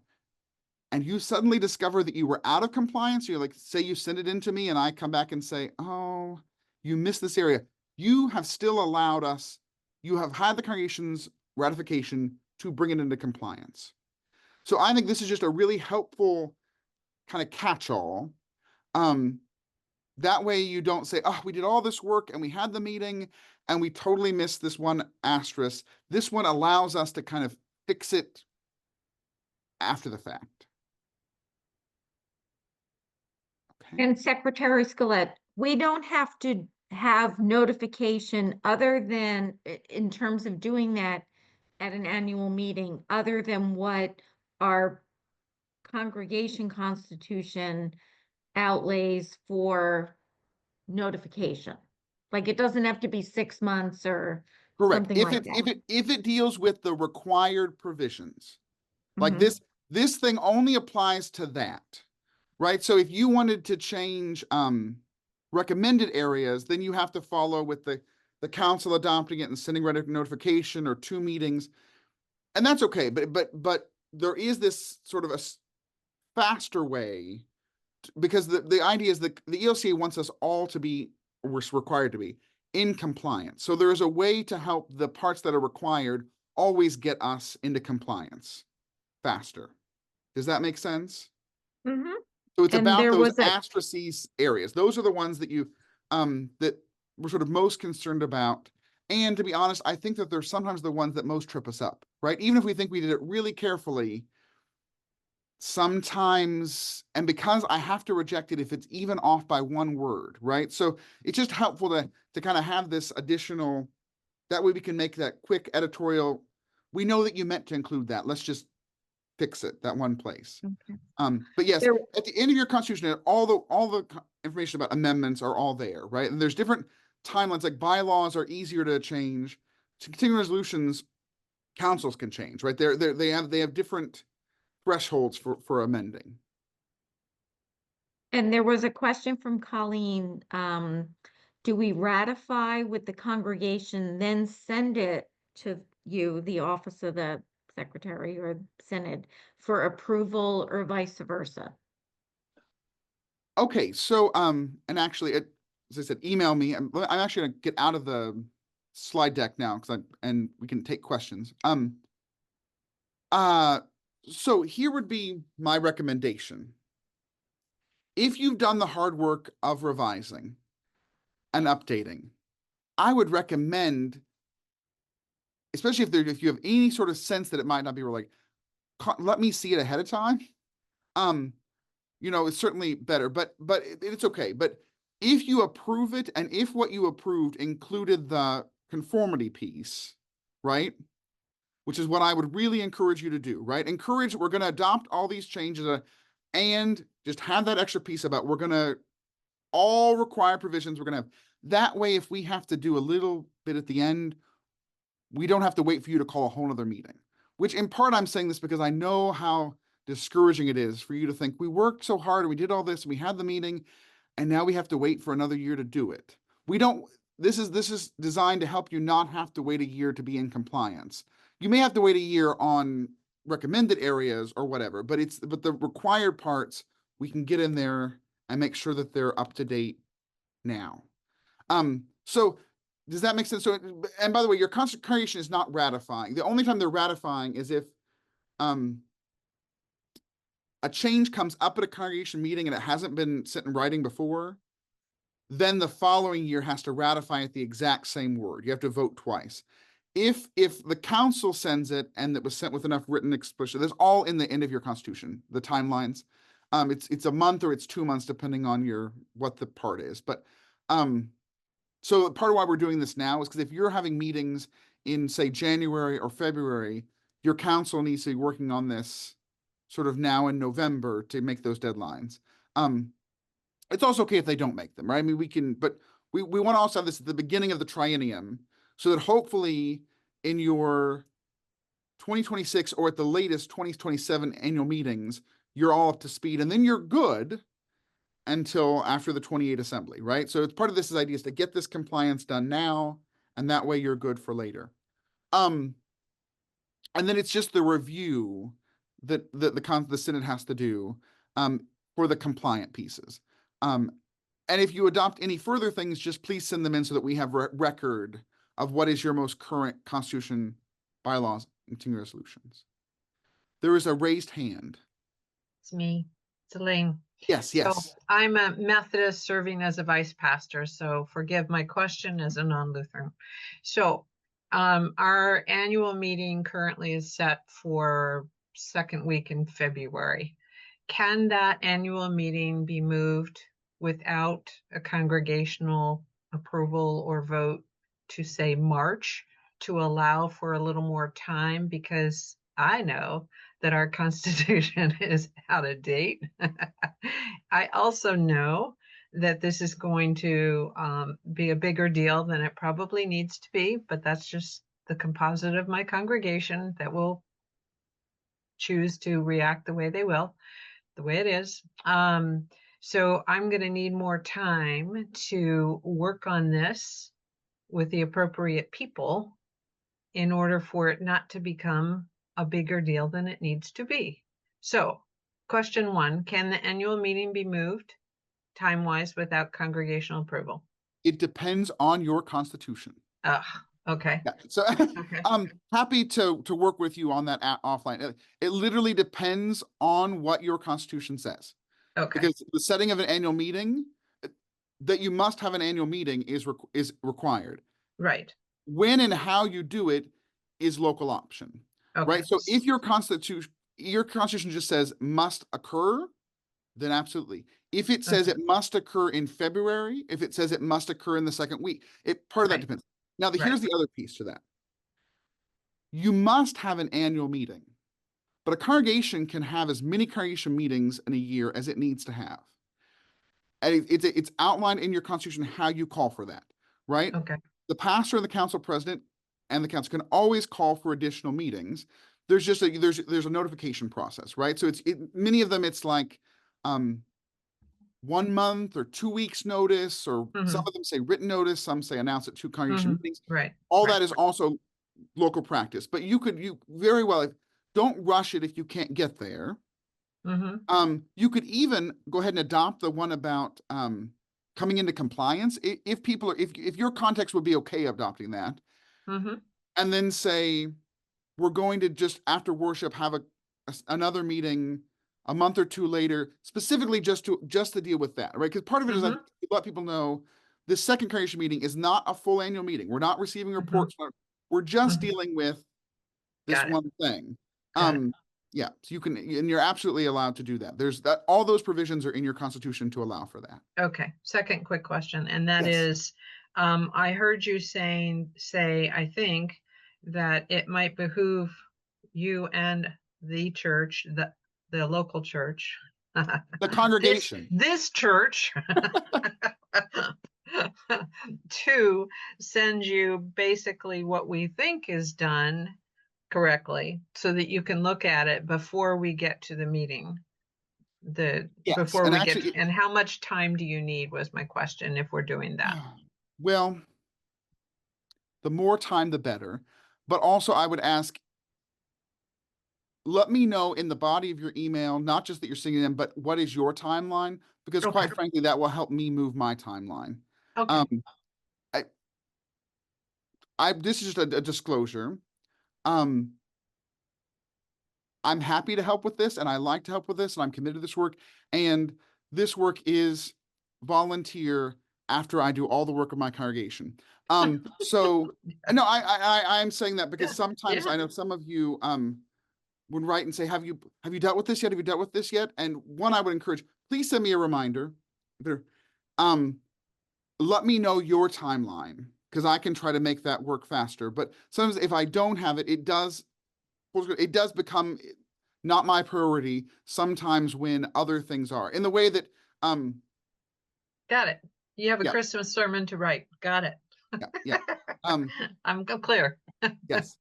and you suddenly discover that you were out of compliance, you're like, say you send it in to me and I come back and say, oh, you missed this area. You have still allowed us, you have had the congregation's ratification to bring it into compliance. So I think this is just a really helpful kind of catch-all. That way you don't say, oh, we did all this work and we had the meeting and we totally missed this one asterisk. This one allows us to kind of fix it after the fact. Okay.
And Secretary Scalette, we don't have to have notification other than, in terms of doing that at an annual meeting, other than what our congregation constitution outlays for notification. Like, it doesn't have to be 6 months or
Correct.
something like that.
If it deals with the required provisions, like
Mhm.
this thing only applies to that, right? So if you wanted to change recommended areas, then you have to follow with the council adopting it and sending notification or 2 meetings, and that's okay. But there is this sort of a faster way, because the idea is that the EOCA wants us all to be, we're required to be, in compliance. So there is a way to help the parts that are required always get us into compliance faster. Does that make sense?
Mhm.
So it's
And
about
there
those
was a-
asterisk areas. Those are the ones that you that we're sort of most concerned about. And to be honest, I think that they're sometimes the ones that most trip us up, right? Even if we think we did it really carefully, sometimes, and because I have to reject it if it's even off by 1 word, right? So it's just helpful to kind of have this additional, that way we can make that quick editorial. We know that you meant to include that. Let's just fix it, that one place.
Okay.
But yes,
There-
at the end of your constitution, all the information about amendments are all there, right? And there's different timelines, like bylaws are easier to change. Continuing resolutions, councils can change, right? They have different thresholds for amending.
And there was a question from Colleen, do we ratify with the congregation, then send it to you, the office of the secretary or synod, for approval, or vice versa?
Okay, so and actually, as I said, email me. I'm actually gonna get out of the slide deck now and we can take questions. So here would be my recommendation. If you've done the hard work of revising and updating, I would recommend, especially if you have any sort of sense that it might not be like, let me see it ahead of time. you know, it's certainly better, but it's okay. But if you approve it, and if what you approved included the conformity piece, right? Which is what I would really encourage you to do, right? Encourage, we're going to adopt all these changes and just have that extra piece about we're going to all required provisions we're going to have. That way, if we have to do a little bit at the end, we don't have to wait for you to call a whole other meeting. Which in part, I'm saying this because I know how discouraging it is for you to think we worked so hard and we did all this and we had the meeting and now we have to wait for another year to do it. We don't, this is designed to help you not have to wait a year to be in compliance. You may have to wait a year on recommended areas or whatever, but the required parts, we can get in there and make sure that they're up to date now. So does that make sense? So, and by the way, your congregation is not ratifying. The only time they're ratifying is if a change comes up at a congregation meeting and it hasn't been set in writing before, then the following year has to ratify it the exact same word. You have to vote twice. If the council sends it and it was sent with enough written explicit, that's all in the end of your constitution, the timelines. It's a month or it's 2 months depending on what the part is. But so part of why we're doing this now is because if you're having meetings in, say, January or February, your council needs to be working on this sort of now in November to make those deadlines. It's also okay if they don't make them, right? I mean, we can, but we want to also have this at the beginning of the triennium so that hopefully in your 2026 or at the latest 2027 annual meetings, you're all up to speed and then you're good until after the 28 assembly, right? So it's part of this idea is to get this compliance done now, and that way you're good for later. And then it's just the review that the Senate has to do for the compliant pieces. And if you adopt any further things, just please send them in so that we have record of what is your most current constitution, bylaws, and continuing resolutions. There is a raised hand.
It's me. It's Elaine.
Yes, yes.
So I'm a Methodist serving as a vice pastor, so forgive my question as a non-Lutheran. So our annual meeting currently is set for second week in February. Can that annual meeting be moved without a congregational approval or vote to say March to allow for a little more time? Because I know that our Constitution is out of date. I also know that this is going to be a bigger deal than it probably needs to be, but that's just the composite of my congregation that will choose to react the way they will, the way it is. So I'm going to need more time to work on this with the appropriate people in order for it not to become a bigger deal than it needs to be. So question one, can the annual meeting be moved time-wise without congregational approval?
It depends on your constitution.
Okay.
Yeah. So
Okay.
I'm happy to work with you on that offline. It literally depends on what your constitution says.
Okay.
Because the setting of an annual meeting, that you must have an annual meeting is required.
Right.
When and how you do it is local option.
Okay.
Right. So if your constitution just says must occur, then absolutely. If it says it must occur in February, if it says it must occur in the second week, part of that
Right.
depends. Now,
Right.
here's the other piece to that. You must have an annual meeting, but a congregation can have as many congregation meetings in a year as it needs to have. And it's outlined in your constitution how you call for that, right?
Okay.
The pastor and the council president and the council can always call for additional meetings. There's just there's a notification process, right? So many of them it's like 1 month or 2 weeks notice, or some of them say written notice, some say announce at 2 congregation meetings.
Right.
All
right.
that is also local practice, but you very well, don't rush it if you can't get there. You could even go ahead and adopt the one about coming into compliance if people are, if your context would be okay adopting that, and then say we're going to just after worship have another meeting a month or 2 later, specifically just to deal with that, right? Because part of it is like let people know this second congregation meeting is not a full annual meeting. We're not receiving reports. We're just dealing with this one thing. Yeah, so you can, and you're absolutely allowed to do that. There's that, all those provisions are in your constitution to allow for that.
Okay, second quick question, and that
Yes.
is, I heard you say, I think, that it might behoove you and the church, the local church.
The congregation.
This church to send you basically what we think is done correctly so that you can look at it before we get to the meeting.
Yes,
Before
and
we
actually
get, and how much time do you need was my question if we're doing that?
Well, the more time, the better. But also I would ask, let me know in the body of your email, not just that you're sending them, but what is your timeline? Because quite
Okay.
frankly, that will help me move my timeline.
Okay,
This is just a disclosure. I'm happy to help with this, and I like to help with this, and I'm committed to this work. And this work is volunteer after I do all the work of my congregation. So no, I'm saying that because sometimes I know some of you would write and say, have you dealt with this yet? Have you dealt with this yet? And one, I would encourage, please send me a reminder. Let me know your timeline, because I can try to make that work faster. But sometimes if I don't have it, it does become not my priority sometimes when other things are, in the way that
got it. You have a
Yeah.
Christmas sermon to write. Got it.
yeah.
I'm clear.
Yes.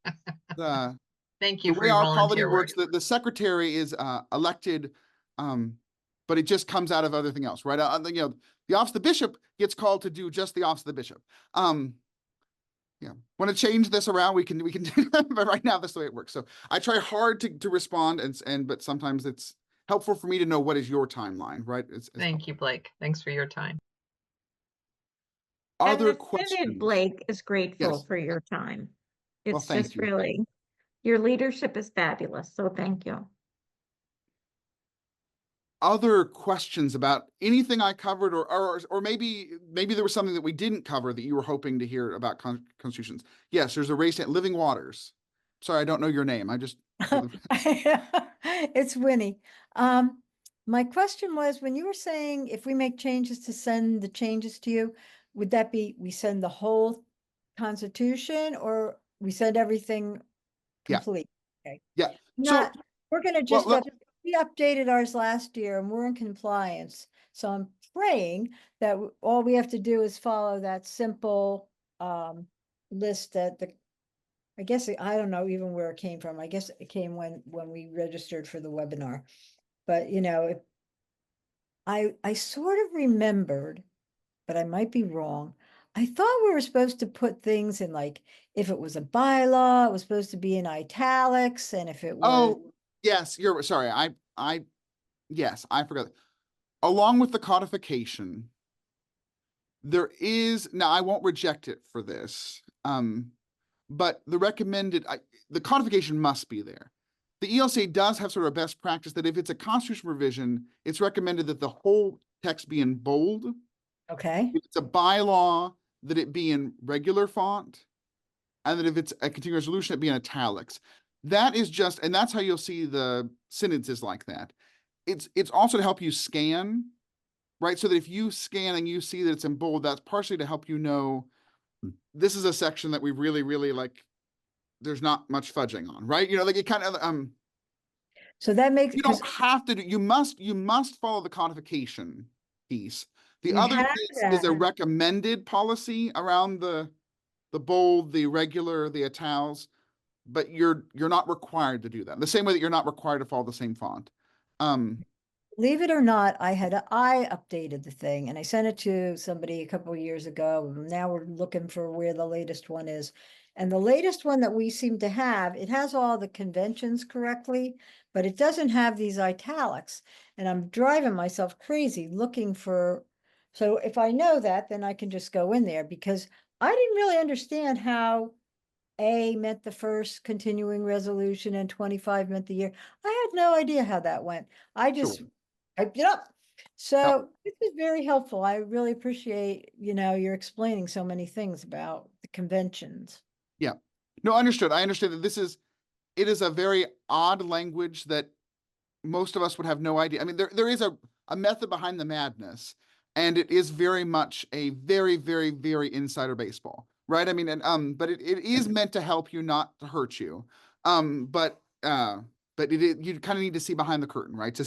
Thank
The
you for
way
your
our polity
volunteer work.
works, the secretary is elected, but it just comes out of everything else, right? The office of the bishop gets called to do just the office of the bishop. Yeah, want to change this around, we can do that, but right now that's the way it works. So I try hard to respond, but sometimes it's helpful for me to know what is your timeline, right?
Thank you, Blake. Thanks for your time.
And
Other
the Synod,
questions?
Blake, is grateful
Yes.
for your time.
Well,
It's
thank
just
you.
really, your leadership is fabulous, so thank you.
Other questions about anything I covered, or maybe there was something that we didn't cover that you were hoping to hear about constitutions. Yes, there's a race at Living Waters. Sorry, I don't know your name. I just
It's Winnie. My question was, when you were saying if we make changes to send the changes to you, would that be we send the whole constitution or we send everything
Yeah.
complete? Okay.
Yeah.
Not, we're gonna just,
let-
we updated ours last year and we're in compliance. So I'm praying that all we have to do is follow that simple list that I guess, I don't know even where it came from. I guess it came when we registered for the webinar. But I sort of remembered, but I might be wrong. I thought we were supposed to put things in, like, if it was a bylaw, it was supposed to be in italics, and if it was,
Oh, yes, you're sorry. Yes, I forgot. Along with the codification, there is, now I won't reject it for this. But the codification must be there. The ELCA does have sort of a best practice that if it's a constitutional revision, it's recommended that the whole text be in bold.
okay,
If it's a bylaw, that it be in regular font, and that if it's a continuing resolution, it be in italics. That is just, and that's how you'll see the sentences like that. It's also to help you scan, right? So that if you scan and you see that it's in bold, that's partially to help you know this is a section that we really, really like. There's not much fudging on, right? Like it kind of
so that makes,
you don't have to do, you must follow the codification piece. The
We
other
have
piece is a
that.
recommended policy around the bold, the regular, the italics, but you're not required to do that. The same way that you're not required to follow the same font.
Believe it or not, I updated the thing and I sent it to somebody a couple of years ago. Now we're looking for where the latest one is. And the latest one that we seem to have, it has all the conventions correctly, but it doesn't have these italics. And I'm driving myself crazy looking for, so if I know that, then I can just go in there, because I didn't really understand how A meant the first continuing resolution and 25 meant the year. I had no idea how that went. I just
Sure.
typed it up. So this is very helpful. I really appreciate, you're explaining so many things about the conventions.
Yeah. No, understood. I understand that this is, it is a very odd language that most of us would have no idea. I mean, there is a method behind the madness, and it is very much a very, very, very insider baseball, right? I mean, and but it is meant to help you, not to hurt you. But you kind of need to see behind the curtain, right? To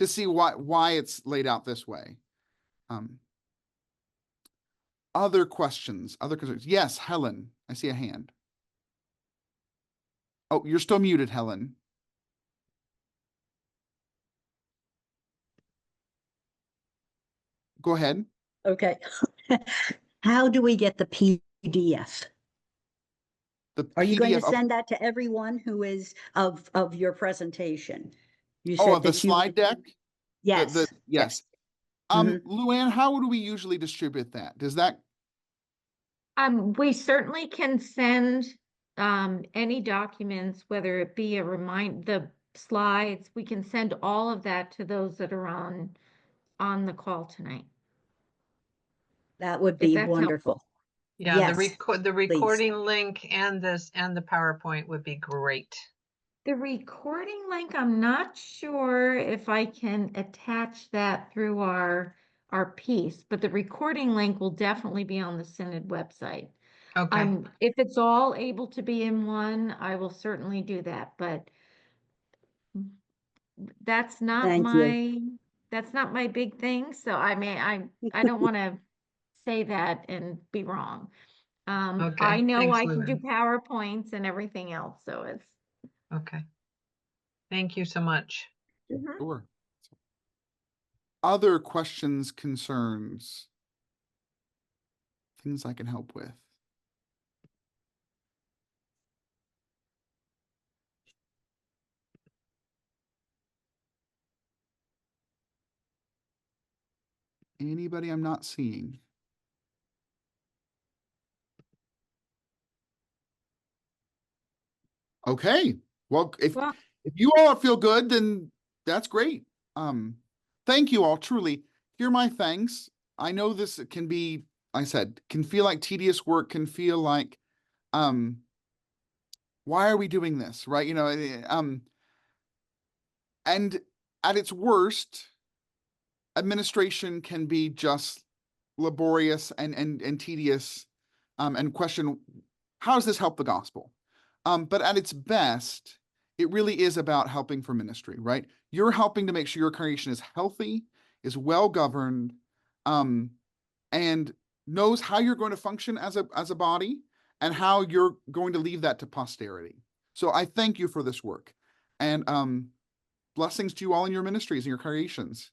see why it's laid out this way. Other questions, other concerns? Yes, Helen, I see a hand. Oh, you're still muted, Helen. Go ahead.
Okay. How do we get the PDF?
The
Are you going to
PDF of-
send that to everyone who is of your presentation? You
Oh,
said
the
that you-
slide deck?
Yes.
Yes.
Mhm.
Luann, how do we usually distribute that? Does that,
We certainly can send any documents, whether it be the slides, we can send all of that to those that are on the call tonight.
That would
If
be
that's helpful.
wonderful.
Yeah,
Yes,
the recording link and the PowerPoint would be great.
The recording link, I'm not sure if I can attach that through our piece, but the recording link will definitely be on the Synod website.
Okay.
If it's all able to be in one, I will certainly do that, but that's not
Thank you.
my big thing, so I mean, I don't want to say that and be wrong.
Okay,
I know
thanks,
I can do
Luann.
PowerPoints and everything else, so it's.
Okay. Thank you so much.
Mhm.
sure. Other questions, concerns? Things I can help with? Anybody I'm not seeing? Okay, well,
Well,
if you all feel good, then that's great. Thank you all, truly. Here are my thanks. I know this can be, I said, can feel like tedious work, can feel like, why are we doing this, right? And at its worst, administration can be just laborious and tedious, and question, how does this help the gospel? But at its best, it really is about helping for ministry, right? You're helping to make sure your congregation is healthy, is well governed, and knows how you're going to function as a body and how you're going to leave that to posterity. So I thank you for this work, and blessings to you all in your ministries and your congregations.